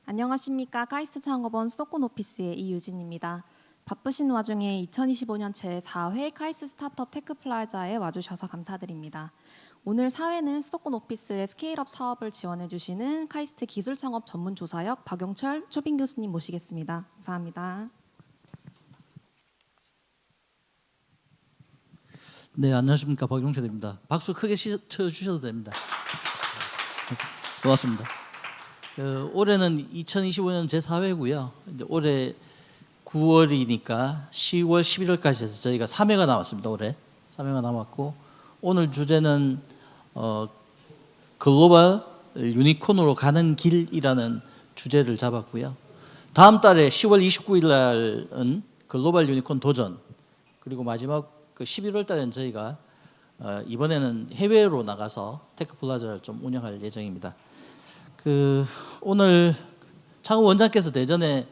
안녕하십니까. 카이스트 창업원 수도권 오피스의 이유진입니다. 바쁘신 와중에 2025년 제4회 카이스트 스타트업 테크 플라자에 와주셔서 감사드립니다. 오늘 사회는 수도권 오피스의 스케일업 사업을 지원해 주시는 카이스트 기술창업 전문조사역 박용철 초빙 교수님 모시겠습니다. 감사합니다. 네, 안녕하십니까. 박용철입니다. 박수 크게 쳐주셔도 됩니다. 고맙습니다. 올해는 2025년 제4회고요. 이제 올해 9월이니까 10월, 11월까지 해서 저희가 3회가 남았습니다. 올해 3회가 남았고, 오늘 주제는 글로벌 유니콘으로 가는 길이라는 주제를 잡았고요. 다음 달에 10월 29일 날은 글로벌 유니콘 도전, 그리고 마지막 그 11월 달에는 저희가 이번에는 해외로 나가서 테크플라자를 좀 운영할 예정입니다. 오늘 창업 원장께서 대전에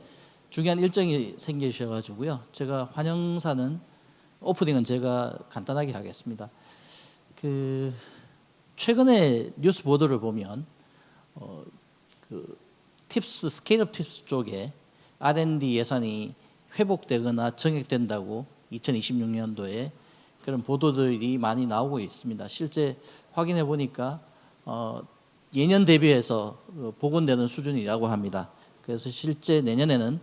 중요한 일정이 생기셔가지고요. 제가 환영사는 오프닝은 제가 간단하게 하겠습니다. 최근에 뉴스 보도를 보면 팁스 스케일업 팁스 쪽에 R&D 예산이 회복되거나 정액된다고 2026년도에 그런 보도들이 많이 나오고 있습니다. 실제 확인해 보니까 예년 대비해서 복원되는 수준이라고 합니다. 그래서 실제 내년에는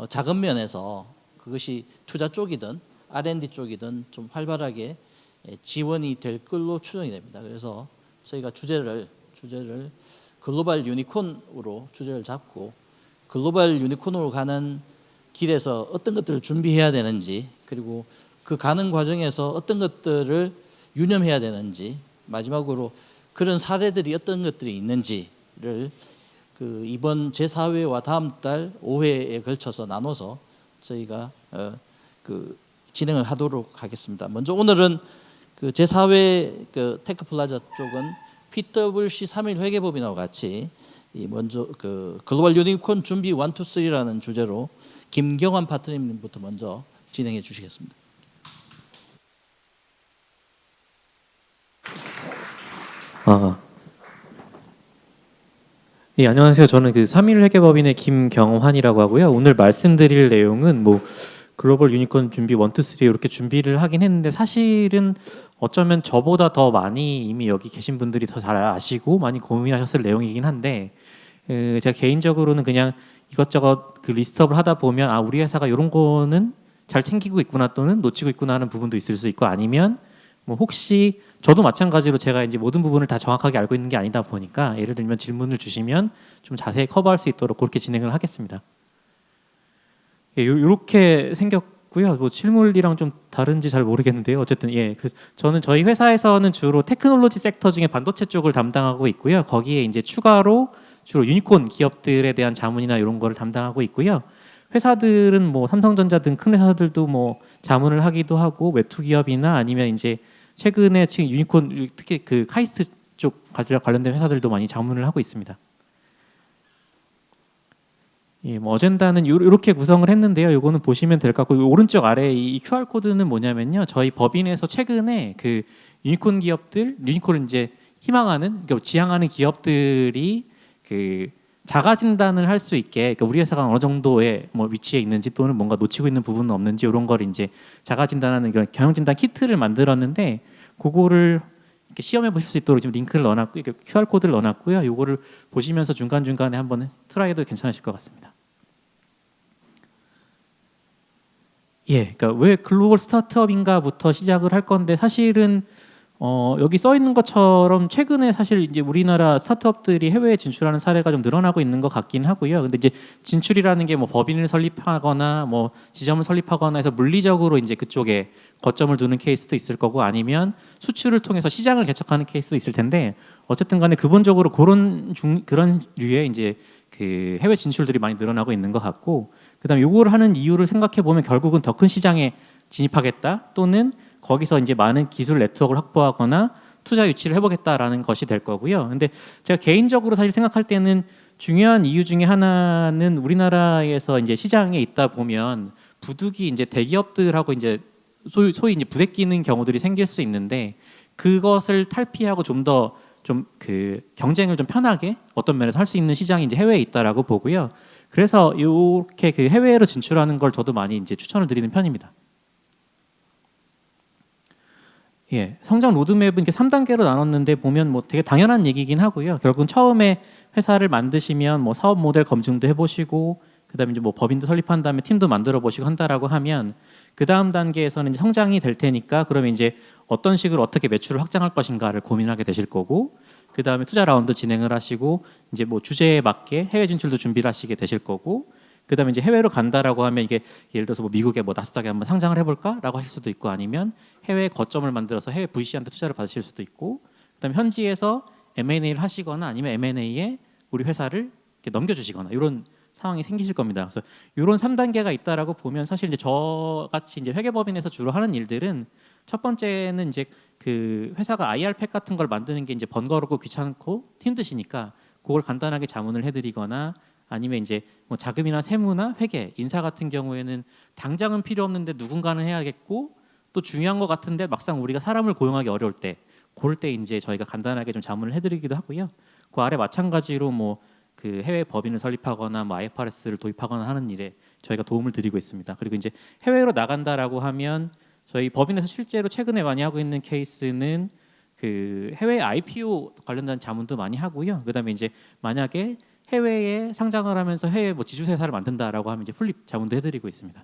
작은 면에서 그것이 투자 쪽이든 R&D 쪽이든 좀 활발하게 지원이 될 걸로 추정이 됩니다. 그래서 저희가 주제를 글로벌 유니콘으로 주제를 잡고 글로벌 유니콘으로 가는 길에서 어떤 것들을 준비해야 되는지, 그리고 그 가는 과정에서 어떤 것들을 유념해야 되는지, 마지막으로 그런 사례들이 어떤 것들이 있는지를 이번 제4회와 다음 달 5회에 걸쳐서 나눠서 저희가 진행을 하도록 하겠습니다. 먼저 오늘은 제4회 테크플라자 쪽은 PwC 3일 회계법인하고 같이 먼저 글로벌 유니콘 준비 1, 2, 3라는 주제로 김경환 파트너님부터 먼저 진행해 주시겠습니다. 예, 안녕하세요. 저는 3일 회계법인의 김경환이라고 하고요. 오늘 말씀드릴 내용은 글로벌 유니콘 준비 1, 2, 3 이렇게 준비를 하긴 했는데, 사실은 어쩌면 저보다 더 많이 이미 여기 계신 분들이 더 잘 아시고 많이 고민하셨을 내용이긴 한데, 제가 개인적으로는 그냥 이것저것 리스트업을 하다 보면 우리 회사가 이런 거는 잘 챙기고 있구나, 또는 놓치고 있구나 하는 부분도 있을 수 있고, 아니면 혹시 저도 마찬가지로 제가 이제 모든 부분을 다 정확하게 알고 있는 게 아니다 보니까, 예를 들면 질문을 주시면 좀 자세히 커버할 수 있도록 그렇게 진행을 하겠습니다. 예, 이렇게 생겼고요. 실물이랑 좀 다른지 잘 모르겠는데요. 어쨌든 저는 저희 회사에서는 주로 테크놀로지 섹터 중에 반도체 쪽을 담당하고 있고요. 거기에 이제 추가로 주로 유니콘 기업들에 대한 자문이나 이런 거를 담당하고 있고요. 회사들은 삼성전자 등 큰 회사들도 자문을 하기도 하고, 외투 기업이나 아니면 이제 최근에 지금 유니콘, 특히 카이스트 쪽 관련된 회사들도 많이 자문을 하고 있습니다. 예, 어젠다는 이렇게 구성을 했는데요. 이거는 보시면 될 것 같고, 오른쪽 아래 이 QR 코드는 뭐냐면요, 저희 법인에서 최근에 유니콘 기업들, 유니콘을 이제 희망하는, 지향하는 기업들이 자가 진단을 할 수 있게, 우리 회사가 어느 정도의 위치에 있는지, 또는 뭔가 놓치고 있는 부분은 없는지, 이런 걸 이제 자가 진단하는 그런 경영 진단 키트를 만들었는데, 그거를 이렇게 시험해 보실 수 있도록 지금 링크를 넣어놨고, QR 코드를 넣어놨고요. 이거를 보시면서 중간 중간에 한번 트라이해도 괜찮으실 것 같습니다. 예, 그러니까 왜 글로벌 스타트업인가부터 시작을 할 건데, 사실은 여기 써 있는 것처럼 최근에 사실 이제 우리나라 스타트업들이 해외에 진출하는 사례가 좀 늘어나고 있는 것 같긴 하고요. 근데 이제 진출이라는 게 법인을 설립하거나 지점을 설립하거나 해서 물리적으로 이제 그쪽에 거점을 두는 케이스도 있을 거고, 아니면 수출을 통해서 시장을 개척하는 케이스도 있을 텐데, 어쨌든 간에 기본적으로 그런 류의 이제 해외 진출들이 많이 늘어나고 있는 것 같고, 그다음에 요걸 하는 이유를 생각해 보면 결국은 더 큰 시장에 진입하겠다, 또는 거기서 이제 많은 기술 네트워크를 확보하거나 투자 유치를 해보겠다라는 것이 될 거고요. 근데 제가 개인적으로 사실 생각할 때는 중요한 이유 중에 하나는, 우리나라에서 이제 시장에 있다 보면 부득이 이제 대기업들하고 이제 소위 이제 부대끼는 경우들이 생길 수 있는데, 그것을 탈피하고 좀 더 좀 그 경쟁을 좀 편하게 어떤 면에서 할 수 있는 시장이 이제 해외에 있다라고 보고요. 그래서 이렇게 그 해외로 진출하는 걸 저도 많이 이제 추천을 드리는 편입니다. 예, 성장 로드맵은 이렇게 3단계로 나눴는데 보면 뭐 되게 당연한 얘기긴 하고요. 결국은 처음에 회사를 만드시면 뭐 사업 모델 검증도 해보시고 그다음에 이제 뭐 법인도 설립한 다음에 팀도 만들어 보시고 한다라고 하면 그 다음 단계에서는 이제 성장이 될 테니까 그러면 이제 어떤 식으로 어떻게 매출을 확장할 것인가를 고민하게 되실 거고 그 다음에 투자 라운드 진행을 하시고 이제 뭐 주제에 맞게 해외 진출도 준비를 하시게 되실 거고 그 다음에 이제 해외로 간다라고 하면 이게 예를 들어서 뭐 미국의 뭐 나스닥에 한번 상장을 해볼까라고 하실 수도 있고 아니면 해외 거점을 만들어서 해외 VC한테 투자를 받으실 수도 있고 그다음에 현지에서 M&A를 하시거나 아니면 M&A에 우리 회사를 이렇게 넘겨주시거나 이런 상황이 생기실 겁니다. 그래서 이런 3단계가 있다라고 보면 사실 이제 저같이 이제 회계법인에서 주로 하는 일들은 첫 번째는 이제 그 회사가 IR 팩 같은 걸 만드는 게 이제 번거롭고 귀찮고 힘드시니까 그걸 간단하게 자문을 해드리거나 아니면 이제 뭐 자금이나 세무나 회계, 인사 같은 경우에는 당장은 필요 없는데 누군가는 해야겠고 또 중요한 것 같은데 막상 우리가 사람을 고용하기 어려울 때 그럴 때 이제 저희가 간단하게 좀 자문을 해드리기도 하고요. 그 아래 마찬가지로 뭐 그 해외 법인을 설립하거나 뭐 IFRS를 도입하거나 하는 일에 저희가 도움을 드리고 있습니다. 그리고 이제 해외로 나간다라고 하면 저희 법인에서 실제로 최근에 많이 하고 있는 케이스는 그 해외 IPO 관련된 자문도 많이 하고요. 그다음에 이제 만약에 해외에 상장을 하면서 해외 뭐 지주회사를 만든다라고 하면 이제 풀립 자문도 해드리고 있습니다.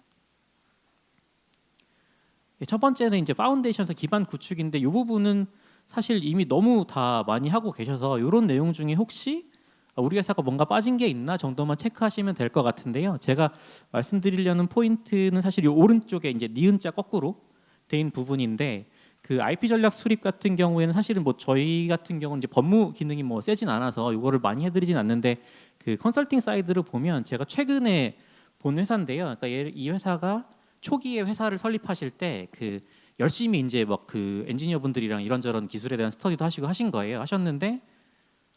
첫 번째는 이제 파운데이션에서 기반 구축인데 이 부분은 사실 이미 너무 다 많이 하고 계셔서 이런 내용 중에 혹시 우리 회사가 뭔가 빠진 게 있나 정도만 체크하시면 될 것 같은데요. 제가 말씀드리려는 포인트는 사실 이 오른쪽에 이제 니은자 거꾸로 된 부분인데 그 IP 전략 수립 같은 경우에는 사실은 뭐 저희 같은 경우는 이제 법무 기능이 뭐 세진 않아서 이거를 많이 해드리진 않는데 그 컨설팅 사이드를 보면 제가 최근에 본 회사인데요. 그러니까 이 회사가 초기에 회사를 설립하실 때 그 열심히 이제 막 그 엔지니어 분들이랑 이런저런 기술에 대한 스터디도 하시고 하신 거예요. 하셨는데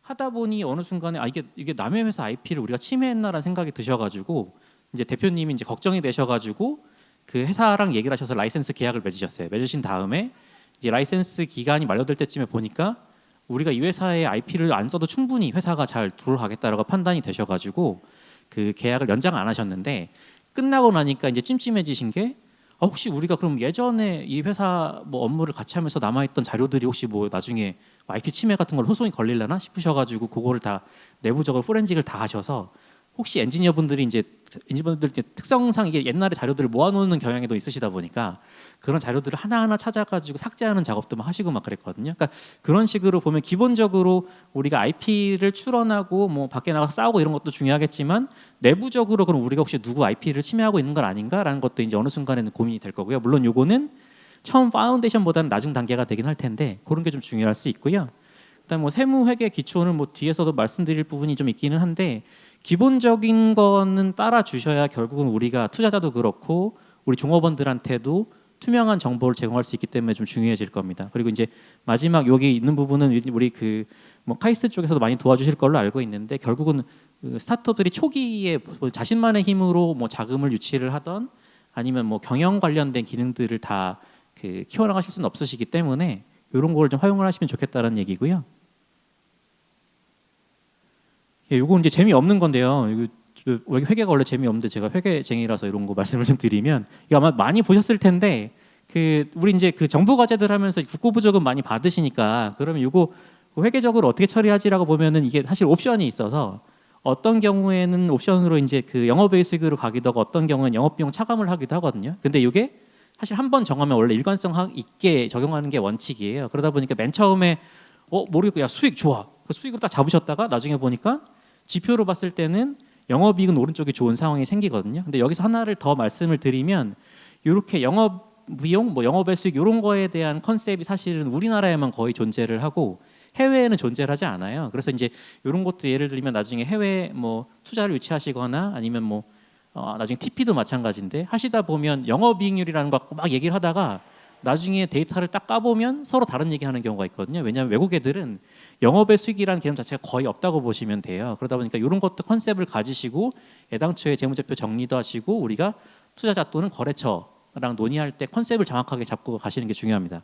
하다 보니 어느 순간에 이게 남의 회사 IP를 우리가 침해했나라는 생각이 드셔가지고 이제 대표님이 이제 걱정이 되셔가지고 그 회사랑 얘기를 하셔서 라이센스 계약을 맺으셨어요. 맺으신 다음에 이제 라이센스 기간이 만료될 때쯤에 보니까 우리가 이 회사의 IP를 안 써도 충분히 회사가 잘 돌아가겠다라고 판단이 되셔가지고 그 계약을 연장 안 하셨는데 끝나고 나니까 이제 찜찜해지신 게 혹시 우리가 그럼 예전에 이 회사 뭐 업무를 같이 하면서 남아있던 자료들이 혹시 뭐 나중에 IP 침해 같은 걸 소송이 걸리려나 싶으셔가지고 그거를 다 내부적으로 포렌식을 다 하셔서 혹시 엔지니어분들이 이제 특성상 이게 옛날에 자료들을 모아놓는 경향이 또 있으시다 보니까 그런 자료들을 하나하나 찾아가지고 삭제하는 작업도 막 하시고 막 그랬거든요. 그러니까 그런 식으로 보면 기본적으로 우리가 IP를 출원하고 뭐 밖에 나가서 싸우고 이런 것도 중요하겠지만 내부적으로 그럼 우리가 혹시 누구 IP를 침해하고 있는 건 아닌가라는 것도 이제 어느 순간에는 고민이 될 거고요. 물론 요거는 처음 파운데이션보다는 낮은 단계가 되긴 할 텐데 그런 게 좀 중요할 수 있고요. 일단 뭐 세무 회계 기초는 뭐 뒤에서도 말씀드릴 부분이 좀 있기는 한데 기본적인 거는 따라 주셔야 결국은 우리가 투자자도 그렇고 우리 종업원들한테도 투명한 정보를 제공할 수 있기 때문에 좀 중요해질 겁니다. 그리고 이제 마지막 여기 있는 부분은 우리 그 뭐 카이스트 쪽에서도 많이 도와주실 걸로 알고 있는데 결국은 그 스타트업들이 초기에 뭐 자신만의 힘으로 뭐 자금을 유치를 하던 아니면 뭐 경영 관련된 기능들을 다 그 키워나가실 수는 없으시기 때문에 이런 걸 좀 활용을 하시면 좋겠다는 얘기고요. 예, 요거 이제 재미없는 건데요. 이こ회계가 원래 재미없는데 제가 회계쟁이라서 이런 거 말씀을 좀 드리면 이거 아마 많이 보셨을 텐데 그 우리 이제 그 정부 과제들 하면서 국고부조금 많이 받으시니까 그러면 이거 회계적으로 어떻게 처리하지라고 보면은 이게 사실 옵션이 있어서 어떤 경우에는 옵션으로 이제 그 영업외 수익으로 가기도 하고 어떤 경우는 영업비용 차감을 하기도 하거든요. 근데 이게 사실 한 번 정하면 원래 일관성 있게 적용하는 게 원칙이에요. 그러다 보니까 맨 처음에 모르겠고 야 수익 좋아. 그 수익으로 딱 잡으셨다가 나중에 보니까 지표로 봤을 때는 영업이익은 오른쪽이 좋은 상황이 생기거든요. 근데 여기서 하나를 더 말씀을 드리면 이렇게 영업 비용, 뭐 영업의 수익 이런 거에 대한 컨셉이 사실은 우리나라에만 거의 존재를 하고 해외에는 존재를 하지 않아요. 그래서 이제 이런 것도 예를 들면 나중에 해외 뭐 투자를 유치하시거나 아니면 뭐 나중에 TP도 마찬가지인데 하시다 보면 영업이익률이라는 거 막 얘기를 하다가 나중에 데이터를 딱 까보면 서로 다른 얘기하는 경우가 있거든요. 왜냐하면 외국 애들은 영업의 수익이라는 개념 자체가 거의 없다고 보시면 돼요. 그러다 보니까 이런 것도 컨셉을 가지시고 애당초에 재무제표 정리도 하시고 우리가 투자자 또는 거래처랑 논의할 때 컨셉을 정확하게 잡고 가시는 게 중요합니다.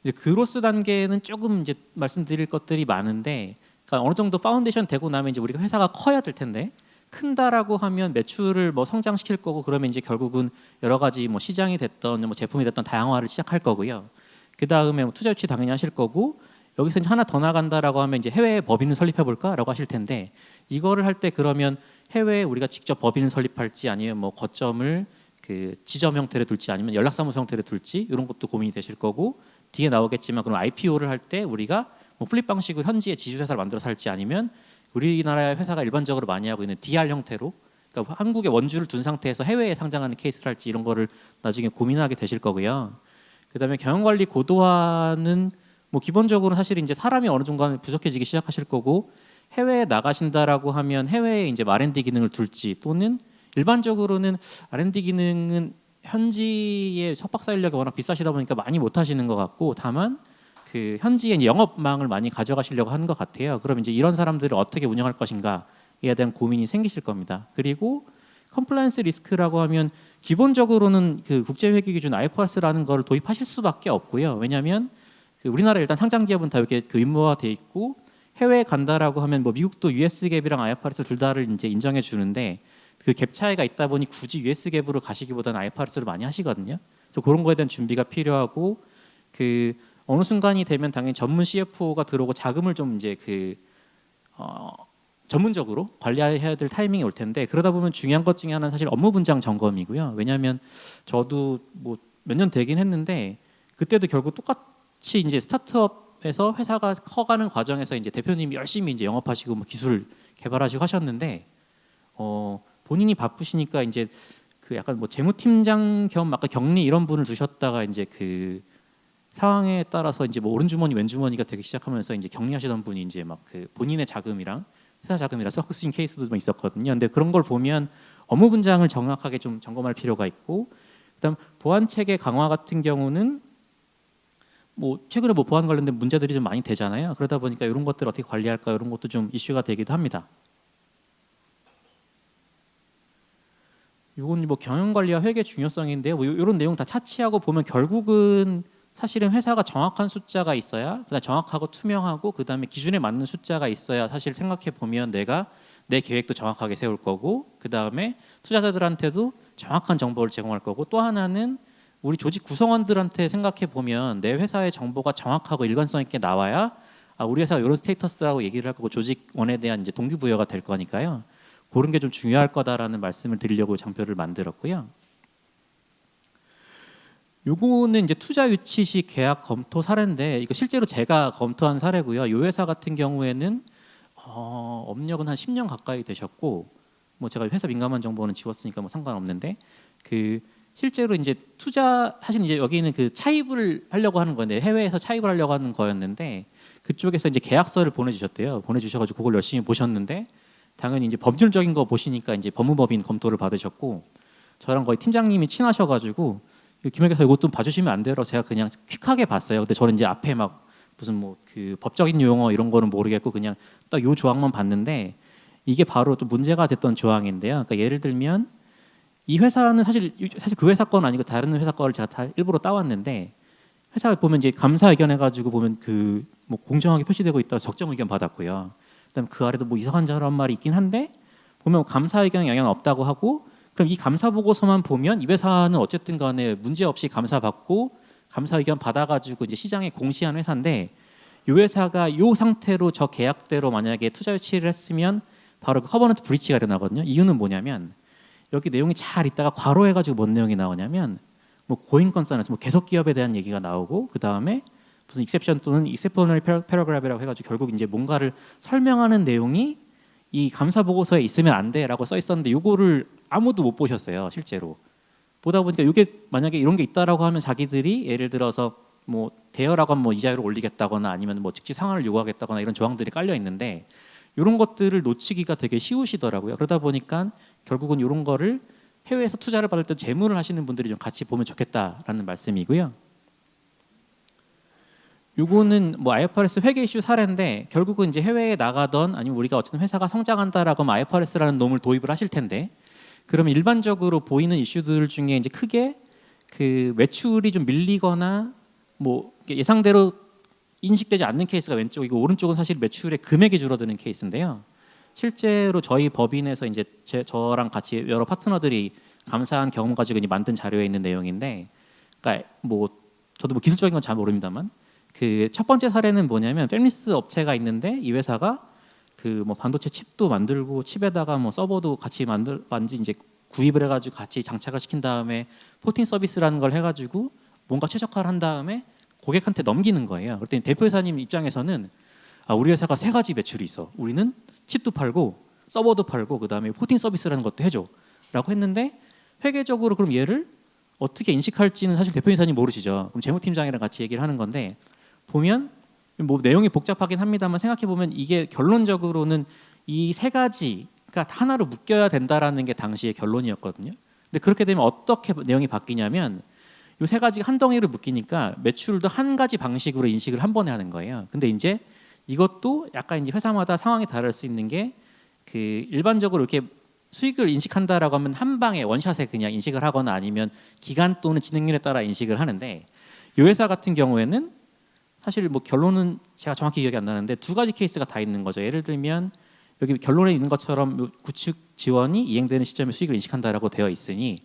이제 그로스 단계는 조금 이제 말씀드릴 것들이 많은데, 그러니까 어느 정도 파운데이션 되고 나면 이제 우리가 회사가 커야 될 텐데, 큰다라고 하면 매출을 뭐 성장시킬 거고, 그러면 이제 결국은 여러 가지 뭐 시장이 됐던 뭐 제품이 됐던 다양화를 시작할 거고요. 그 다음에 뭐 투자 유치 당연히 하실 거고, 여기서 이제 하나 더 나간다라고 하면 이제 해외에 법인을 설립해 볼까라고 하실 텐데, 이거를 할 때 그러면 해외에 우리가 직접 법인을 설립할지 아니면 뭐 거점을 그 지점 형태로 둘지 아니면 연락사무소 형태로 둘지 이런 것도 고민이 되실 거고, 뒤에 나오겠지만 그럼 IPO를 할 때 우리가 뭐 플립 방식으로 현지에 지주회사를 만들어서 할지 아니면 우리나라의 회사가 일반적으로 많이 하고 있는 DR 형태로, 그러니까 한국에 원주를 둔 상태에서 해외에 상장하는 케이스를 할지 이런 거를 나중에 고민하게 되실 거고요. 그다음에 경영관리 고도화는 뭐 기본적으로 사실 이제 사람이 어느 정도 부족해지기 시작하실 거고, 해외에 나가신다라고 하면 해외에 이제 R&D 기능을 둘지, 또는 일반적으로는 R&D 기능은 현지의 석박사 인력이 워낙 비싸시다 보니까 많이 못 하시는 것 같고, 다만 그 현지의 영업망을 많이 가져가시려고 하는 것 같아요. 그럼 이제 이런 사람들을 어떻게 운영할 것인가에 대한 고민이 생기실 겁니다. 그리고 컴플라이언스 리스크라고 하면 기본적으로는 그 국제회계 기준 IFRS라는 걸 도입하실 수밖에 없고요. 왜냐하면 그 우리나라 일단 상장 기업은 다 이렇게 그 의무화돼 있고, 해외에 간다라고 하면 뭐 미국도 US 갭이랑 IFRS 둘 다를 이제 인정해 주는데, 그 갭 차이가 있다 보니 굳이 US 갭으로 가시기보다는 IFRS를 많이 하시거든요. 그래서 그런 거에 대한 준비가 필요하고, 그 어느 순간이 되면 당연히 전문 CFO가 들어오고 자금을 좀 이제 그 전문적으로 관리해야 될 타이밍이 올 텐데, 그러다 보면 중요한 것 중에 하나는 사실 업무 분장 점검이고요. 왜냐하면 저도 뭐 몇 년 되긴 했는데 그때도 결국 똑같이 이제 스타트업에서 회사가 커가는 과정에서 이제 대표님이 열심히 이제 영업하시고 뭐 기술 개발하시고 하셨는데, 본인이 바쁘시니까 이제 그 약간 뭐 재무팀장 겸 아까 격리 이런 분을 두셨다가 이제 그 상황에 따라서 이제 뭐 오른 주머니 왼 주머니가 되기 시작하면서 이제 격리하시던 분이 이제 막 그 본인의 자금이랑 회사 자금이랑 섞으신 케이스도 좀 있었거든요. 근데 그런 걸 보면 업무 분장을 정확하게 좀 점검할 필요가 있고, 그다음 보안 체계 강화 같은 경우는 뭐 최근에 뭐 보안 관련된 문제들이 좀 많이 되잖아요. 그러다 보니까 이런 것들 어떻게 관리할까, 이런 것도 좀 이슈가 되기도 합니다. 이건 뭐 경영 관리와 회계 중요성인데요. 뭐 이런 내용 다 차치하고 보면 결국은 사실은 회사가 정확한 숫자가 있어야, 그다음 정확하고 투명하고, 그다음에 기준에 맞는 숫자가 있어야 사실 생각해 보면 내가 내 계획도 정확하게 세울 거고, 그다음에 투자자들한테도 정확한 정보를 제공할 거고, 또 하나는 우리 조직 구성원들한테 생각해 보면 내 회사의 정보가 정확하고 일관성 있게 나와야 우리 회사가 이런 스테이터스라고 얘기를 할 거고, 조직원에 대한 이제 동기부여가 될 거니까요. 그런 게 좀 중요할 거다라는 말씀을 드리려고 장표를 만들었고요. 요거는 이제 투자 유치 시 계약 검토 사례인데, 이거 실제로 제가 검토한 사례고요. 요 회사 같은 경우에는 업력은 한 10년 가까이 되셨고, 뭐 제가 회사 민감한 정보는 지웠으니까 뭐 상관없는데, 그 실제로 이제 투자 사실 이제 여기는 그 차입을 하려고 하는 건데, 해외에서 차입을 하려고 하는 거였는데, 그쪽에서 이제 계약서를 보내주셨대요. 보내주셔가지고 그걸 열심히 보셨는데, 당연히 이제 법률적인 거 보시니까 이제 법무법인 검토를 받으셨고, 저랑 거의 팀장님이 친하셔가지고 김회계사 이것 좀 봐주시면 안 돼요? 제가 그냥 퀵하게 봤어요. 근데 저는 이제 앞에 막 무슨 뭐 그 법적인 용어 이런 거는 모르겠고 그냥 딱 요 조항만 봤는데, 이게 바로 또 문제가 됐던 조항인데요. 그러니까 예를 들면 이 회사는 사실 그 회사 건 아니고 다른 회사 거를 제가 다 일부러 따왔는데, 회사 보면 이제 감사 의견 해가지고 보면 그 뭐 공정하게 표시되고 있다 적정 의견 받았고요. 그다음 그 아래도 뭐 이상한 저런 말이 있긴 한데, 보면 감사 의견 영향 없다고 하고, 그럼 이 감사 보고서만 보면 이 회사는 어쨌든 간에 문제 없이 감사 받고 감사 의견 받아가지고 이제 시장에 공시한 회사인데, 이 회사가 이 상태로 저 계약대로 만약에 투자 유치를 했으면 바로 그 커버넌트 브리치가 일어나거든요. 이유는 뭐냐면 여기 내용이 잘 있다가 괄호해가지고 뭔 내용이 나오냐면 뭐 고인 건설한뭐 계속 기업에 대한 얘기가 나오고, 그 다음에 무슨 익셉션 또는 익셉셔널 패러그래프라고 해가지고 결국 이제 뭔가를 설명하는 내용이 이 감사 보고서에 있으면 안 돼라고 써 있었는데, 요거를 아무도 못 보셨어요. 실제로 보다 보니까 이게 만약에 이런 게 있다라고 하면 자기들이 예를 들어서 뭐 대여라고 하면 뭐 이자율을 올리겠다거나 아니면 뭐 즉시 상환을 요구하겠다거나 이런 조항들이 깔려 있는데, 이런 것들을 놓치기가 되게 쉬우시더라고요. 그러다 보니까 결국은 이런 거를 해외에서 투자를 받을 때 재무를 하시는 분들이 좀 같이 보면 좋겠다라는 말씀이고요. 요거는 뭐 IFRS 회계 이슈 사례인데, 결국은 이제 해외에 나가던 아니면 우리가 어쨌든 회사가 성장한다라고 하면 IFRS라는 놈을 도입을 하실 텐데, 그러면 일반적으로 보이는 이슈들 중에 이제 크게 그 매출이 좀 밀리거나 뭐 예상대로 인식되지 않는 케이스가 왼쪽이고 오른쪽은 사실 매출의 금액이 줄어드는 케이스인데요. 실제로 저희 법인에서 이제 저랑 같이 여러 파트너들이 감사한 경험 가지고 이제 만든 자료에 있는 내용인데, 그러니까 뭐 저도 뭐 기술적인 건 잘 모릅니다만 그 첫 번째 사례는 뭐냐면 팹리스 업체가 있는데 이 회사가 그 뭐 반도체 칩도 만들고 칩에다가 뭐 서버도 같이 만지 이제 구입을 해가지고 같이 장착을 시킨 다음에 포팅 서비스라는 걸 해가지고 뭔가 최적화를 한 다음에 고객한테 넘기는 거예요. 그랬더니 대표이사님 입장에서는 우리 회사가 세 가지 매출이 있어. 우리는 칩도 팔고 서버도 팔고 그다음에 포팅 서비스라는 것도 해줘라고 했는데 회계적으로 그럼 얘를 어떻게 인식할지는 사실 대표이사님 모르시죠. 그럼 재무팀장이랑 같이 얘기를 하는 건데 보면 뭐 내용이 복잡하긴 합니다만 생각해 보면 이게 결론적으로는 이 세 가지가 하나로 묶여야 된다라는 게 당시의 결론이었거든요. 근데 그렇게 되면 어떻게 내용이 바뀌냐면 이 세 가지가 한 덩이로 묶이니까 매출도 한 가지 방식으로 인식을 한 번에 하는 거예요. 근데 이제 이것도 약간 이제 회사마다 상황이 다를 수 있는 게 그 일반적으로 이렇게 수익을 인식한다라고 하면 한 방에 원샷에 그냥 인식을 하거나 아니면 기간 또는 진행률에 따라 인식을 하는데 이 회사 같은 경우에는 사실 뭐 결론은 제가 정확히 기억이 안 나는데 두 가지 케이스가 다 있는 거죠. 예를 들면 여기 결론에 있는 것처럼 구축 지원이 이행되는 시점에 수익을 인식한다라고 되어 있으니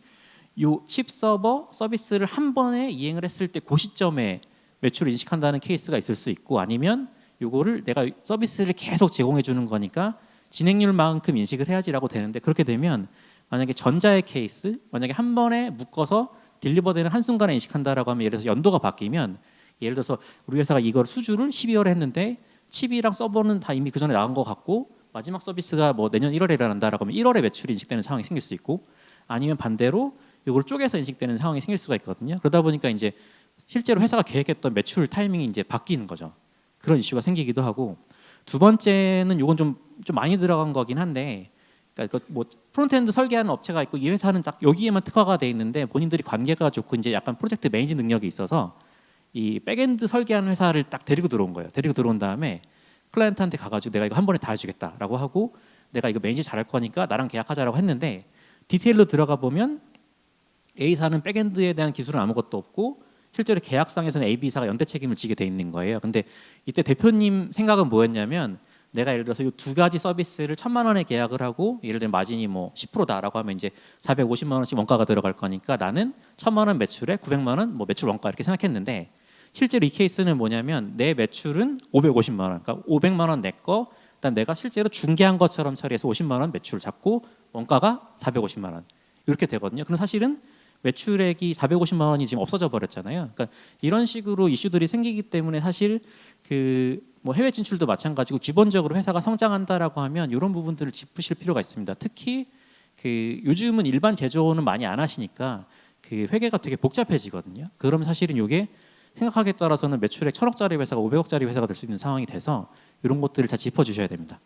이 칩 서버 서비스를 한 번에 이행을 했을 때 그 시점에 매출을 인식한다는 케이스가 있을 수 있고 아니면 이거를 내가 서비스를 계속 제공해 주는 거니까 진행률만큼 인식을 해야지라고 되는데 그렇게 되면 만약에 전자의 케이스 만약에 한 번에 묶어서 딜리버되는 한순간에 인식한다라고 하면 예를 들어서 연도가 바뀌면 예를 들어서 우리 회사가 이걸 수주를 12월에 했는데 칩이랑 서버는 다 이미 그 전에 나간 것 같고 마지막 서비스가 뭐 내년 1월에 일어난다라고 하면 1월에 매출이 인식되는 상황이 생길 수 있고 아니면 반대로 이걸 쪼개서 인식되는 상황이 생길 수가 있거든요. 그러다 보니까 이제 실제로 회사가 계획했던 매출 타이밍이 이제 바뀌는 거죠. 그런 이슈가 생기기도 하고 두 번째는 이건 좀 많이 들어간 거긴 한데 그러니까 뭐 프론트엔드 설계하는 업체가 있고 이 회사는 딱 여기에만 특화가 돼 있는데 본인들이 관계가 좋고 이제 약간 프로젝트 매니지 능력이 있어서 이 백엔드 설계하는 회사를 딱 데리고 들어온 거예요. 데리고 들어온 다음에 클라이언트한테 가가지고 내가 이거 한 번에 다 해주겠다라고 하고 내가 이거 매니지 잘할 거니까 나랑 계약하자라고 했는데 디테일로 들어가 보면 A사는 백엔드에 대한 기술은 아무것도 없고 실제로 계약상에서는 A, B사가 연대 책임을 지게 돼 있는 거예요. 근데 이때 대표님 생각은 뭐였냐면 내가 예를 들어서 이 두 가지 서비스를 1,000만 원에 계약을 하고 예를 들면 마진이 뭐 10%다라고 하면 이제 450만 원씩 원가가 들어갈 거니까 나는 1,000만 원 매출에 900만 원 뭐 매출 원가 이렇게 생각했는데 실제로 이 케이스는 뭐냐면 내 매출은 550만 원, 그러니까 500만 원 내 거, 그다음 내가 실제로 중개한 것처럼 처리해서 50만 원 매출을 잡고 원가가 450만 원 이렇게 되거든요. 그럼 사실은 매출액이 450만 원이 지금 없어져 버렸잖아요. 그러니까 이런 식으로 이슈들이 생기기 때문에 사실 그 뭐 해외 진출도 마찬가지고 기본적으로 회사가 성장한다라고 하면 이런 부분들을 짚으실 필요가 있습니다. 특히 그 요즘은 일반 제조는 많이 안 하시니까 그 회계가 되게 복잡해지거든요. 그럼 사실은 이게 생각하기에 따라서는 매출액 1,000억짜리 회사가 500억짜리 회사가 될 수 있는 상황이 돼서 이런 것들을 잘 짚어주셔야 됩니다.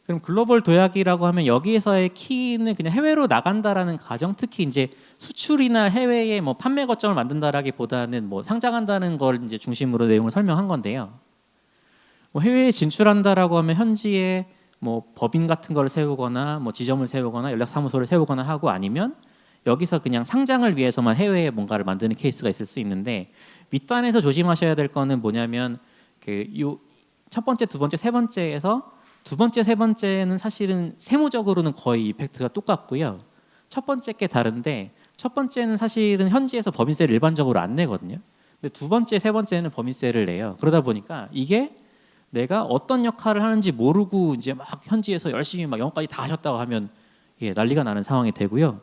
그럼 글로벌 도약이라고 하면 여기에서의 키는 그냥 해외로 나간다라는 가정, 특히 이제 수출이나 해외에 뭐 판매 거점을 만든다라기보다는 뭐 상장한다는 걸 이제 중심으로 내용을 설명한 건데요. 뭐 해외에 진출한다라고 하면 현지에 뭐 법인 같은 걸 세우거나 뭐 지점을 세우거나 연락사무소를 세우거나 하고 아니면 여기서 그냥 상장을 위해서만 해외에 뭔가를 만드는 케이스가 있을 수 있는데 윗단에서 조심하셔야 될 거는 뭐냐면 그 요 첫 번째, 두 번째, 세 번째에서 두 번째, 세 번째는 사실은 세무적으로는 거의 이펙트가 똑같고요. 첫 번째 게 다른데 첫 번째는 사실은 현지에서 법인세를 일반적으로 안 내거든요. 근데 두 번째, 세 번째는 법인세를 내요. 그러다 보니까 이게 내가 어떤 역할을 하는지 모르고 이제 막 현지에서 열심히 막 영어까지 다 하셨다고 하면 예, 난리가 나는 상황이 되고요.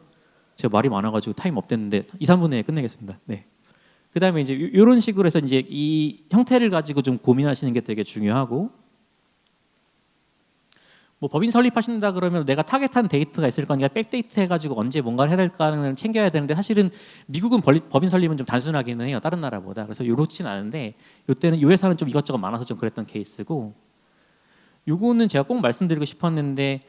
제가 말이 많아가지고 타임 업됐는데 2, 3분 내에 끝내겠습니다. 네. 그다음에 이제 이런 식으로 해서 이제 이 형태를 가지고 좀 고민하시는 게 되게 중요하고. 뭐 법인 설립하신다 그러면 내가 타겟한 데이터가 있을 거니까 백데이트 해가지고 언제 뭔가를 해야 될까를 챙겨야 되는데 사실은 미국은 법인 설립은 좀 단순하기는 해요. 다른 나라보다. 그래서 요렇진 않은데 요때는 요 회사는 좀 이것저것 많아서 좀 그랬던 케이스고 요거는 제가 꼭 말씀드리고 싶었는데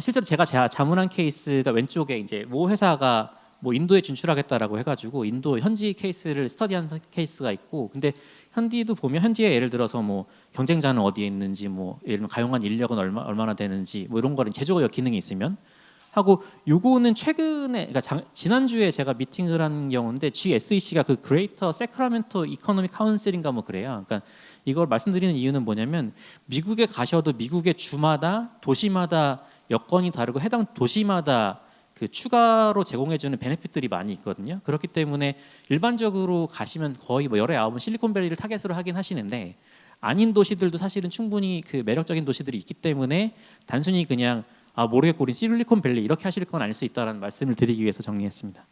실제로 제가 자문한 케이스가 왼쪽에 이제 모 회사가 뭐 인도에 진출하겠다라고 해가지고 인도 현지 케이스를 스터디한 케이스가 있고 근데 현디도 보면 현지에 예를 들어서 뭐 경쟁자는 어디에 있는지 뭐 예를 들면 가용한 인력은 얼마나 되는지 뭐 이런 거를 제조업 기능이 있으면 하고 요거는 최근에 그러니까 지난주에 제가 미팅을 한 경우인데 GSEC가 그 그레이터 세크라멘토 이코노믹 카운슬인가 뭐 그래요. 그러니까 이걸 말씀드리는 이유는 뭐냐면 미국에 가셔도 미국의 주마다 도시마다 여건이 다르고 해당 도시마다 그 추가로 제공해주는 베네핏들이 많이 있거든요. 그렇기 때문에 일반적으로 가시면 거의 뭐 열의 아홉은 실리콘밸리를 타겟으로 하긴 하시는데 아닌 도시들도 사실은 충분히 그 매력적인 도시들이 있기 때문에 단순히 그냥 모르겠고 우리 실리콘밸리 이렇게 하실 건 아닐 수 있다라는 말씀을 드리기 위해서 정리했습니다.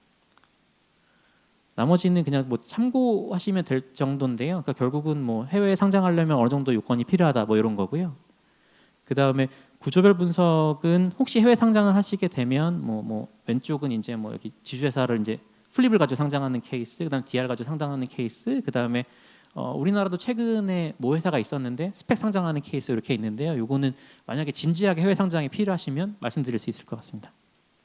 나머지는 그냥 뭐 참고하시면 될 정도인데요. 그러니까 결국은 뭐 해외에 상장하려면 어느 정도 요건이 필요하다 뭐 이런 거고요. 그 다음에 구조별 분석은 혹시 해외 상장을 하시게 되면 뭐 왼쪽은 이제 뭐 여기 지주회사를 이제 플립을 가지고 상장하는 케이스, 그다음 DR 가지고 상장하는 케이스, 그 다음에 우리나라도 최근에 모 회사가 있었는데 스펙 상장하는 케이스 이렇게 있는데요. 요거는 만약에 진지하게 해외 상장이 필요하시면 말씀드릴 수 있을 것 같습니다.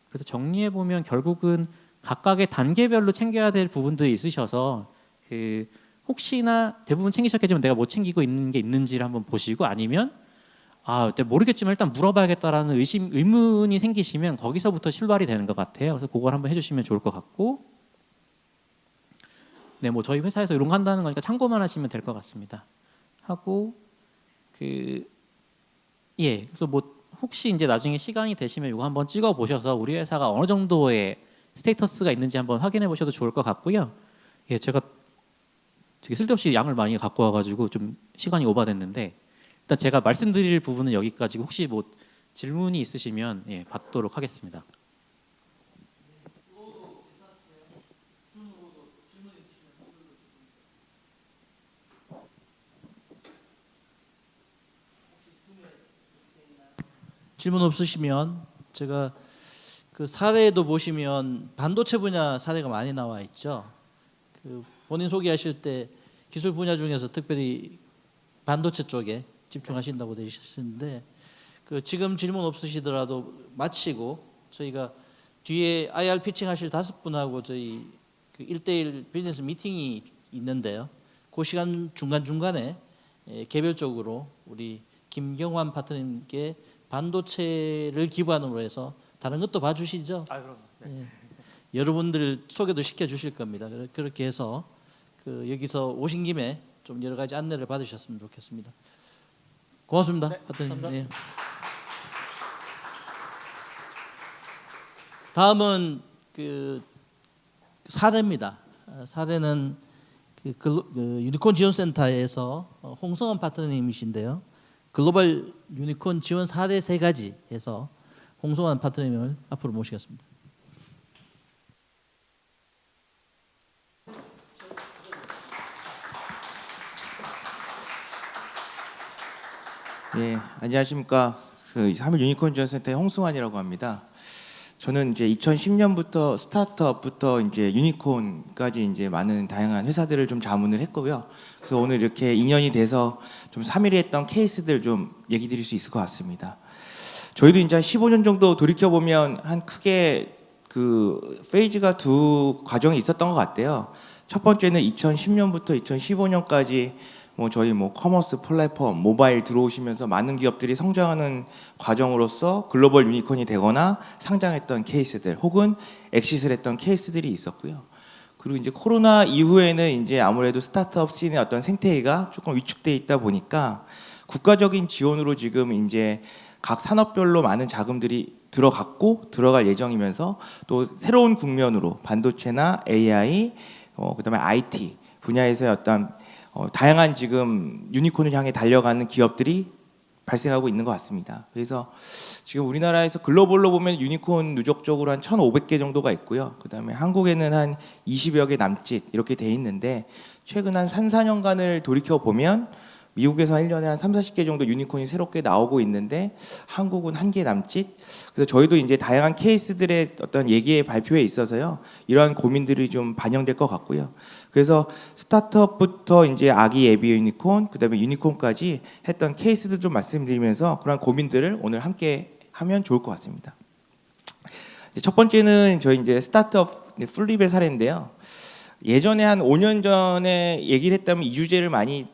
그래서 정리해 보면 결국은 각각의 단계별로 챙겨야 될 부분들이 있으셔서 그 혹시나 대부분 챙기셨겠지만 내가 못 챙기고 있는 게 있는지를 한번 보시고 아니면 내가 모르겠지만 일단 물어봐야겠다라는 의문이 생기시면 거기서부터 출발이 되는 것 같아요. 그래서 그걸 한번 해주시면 좋을 것 같고, 네, 뭐 저희 회사에서 이런 거 한다는 거니까 참고만 하시면 될 것 같습니다. 하고 그래서 뭐 혹시 이제 나중에 시간이 되시면 이거 한번 찍어 보셔서 우리 회사가 어느 정도의 스테이터스가 있는지 한번 확인해 보셔도 좋을 것 같고요. 예, 제가 되게 쓸데없이 양을 많이 갖고 와가지고 좀 시간이 오버됐는데. 일단 제가 말씀드릴 부분은 여기까지고 혹시 뭐 질문이 있으시면 받도록 하겠습니다. 질문 없으시면 제가 그 사례도 보시면 반도체 분야 사례가 많이 나와 있죠. 그 본인 소개하실 때 기술 분야 중에서 특별히 반도체 쪽에 집중하신다고 되셨는데 그 지금 질문 없으시더라도 마치고 저희가 뒤에 IR 피칭하실 5분하고 저희 그 1대1 비즈니스 미팅이 있는데요. 그 시간 중간중간에 개별적으로 우리 김경환 파트너님께 반도체를 기반으로 해서 다른 것도 봐주시죠. 그럼. 네. 여러분들 소개도 시켜주실 겁니다. 그렇게 해서 그 여기서 오신 김에 좀 여러 가지 안내를 받으셨으면 좋겠습니다. 고맙습니다. 네, 파트너님. 감사합니다. 네. 다음은 그 사례입니다. 사례는 그 유니콘 지원센터에서 홍성원 파트너님이신데요. 글로벌 유니콘 지원 사례 3가지 해서 홍성원 파트너님을 앞으로 모시겠습니다. 네, 안녕하십니까. 그 3일 유니콘 지원센터의 홍승환이라고 합니다. 저는 이제 2010년부터 스타트업부터 이제 유니콘까지 이제 많은 다양한 회사들을 좀 자문을 했고요. 그래서 오늘 이렇게 인연이 돼서 좀 3일에 했던 케이스들 좀 얘기 드릴 수 있을 것 같습니다. 저희도 이제 한 15년 정도 돌이켜 보면 한 크게 그 페이즈가 2 과정이 있었던 것 같아요. 첫 번째는 2010년부터 2015년까지 저희 커머스 플랫폼 모바일 들어오시면서 많은 기업들이 성장하는 과정으로서 글로벌 유니콘이 되거나 상장했던 케이스들 혹은 엑시트를 했던 케이스들이 있었고요. 그리고 이제 코로나 이후에는 이제 아무래도 스타트업 씬의 어떤 생태계가 조금 위축돼 있다 보니까 국가적인 지원으로 지금 이제 각 산업별로 많은 자금들이 들어갔고 들어갈 예정이면서 또 새로운 국면으로 반도체나 AI, 그다음에 IT 분야에서의 어떤 다양한 지금 유니콘을 향해 달려가는 기업들이 발생하고 있는 것 같습니다. 그래서 지금 우리나라에서 글로벌로 보면 유니콘 누적적으로 한 1,500개 정도가 있고요. 그다음에 한국에는 한 20여 개 남짓 이렇게 돼 있는데 최근 한 3, 4년간을 돌이켜 보면 미국에서 1년에 한 3, 40개 정도 유니콘이 새롭게 나오고 있는데 한국은 1개 남짓. 그래서 저희도 이제 다양한 케이스들의 어떤 얘기의 발표에 있어서요. 이러한 고민들이 좀 반영될 것 같고요. 그래서 스타트업부터 이제 아기 예비 유니콘, 그다음에 유니콘까지 했던 케이스들 좀 말씀드리면서 그런 고민들을 오늘 함께 하면 좋을 것 같습니다. 첫 번째는 저희 이제 스타트업 플립의 사례인데요. 예전에 한 5년 전에 얘기를 했다면 이 주제를 많이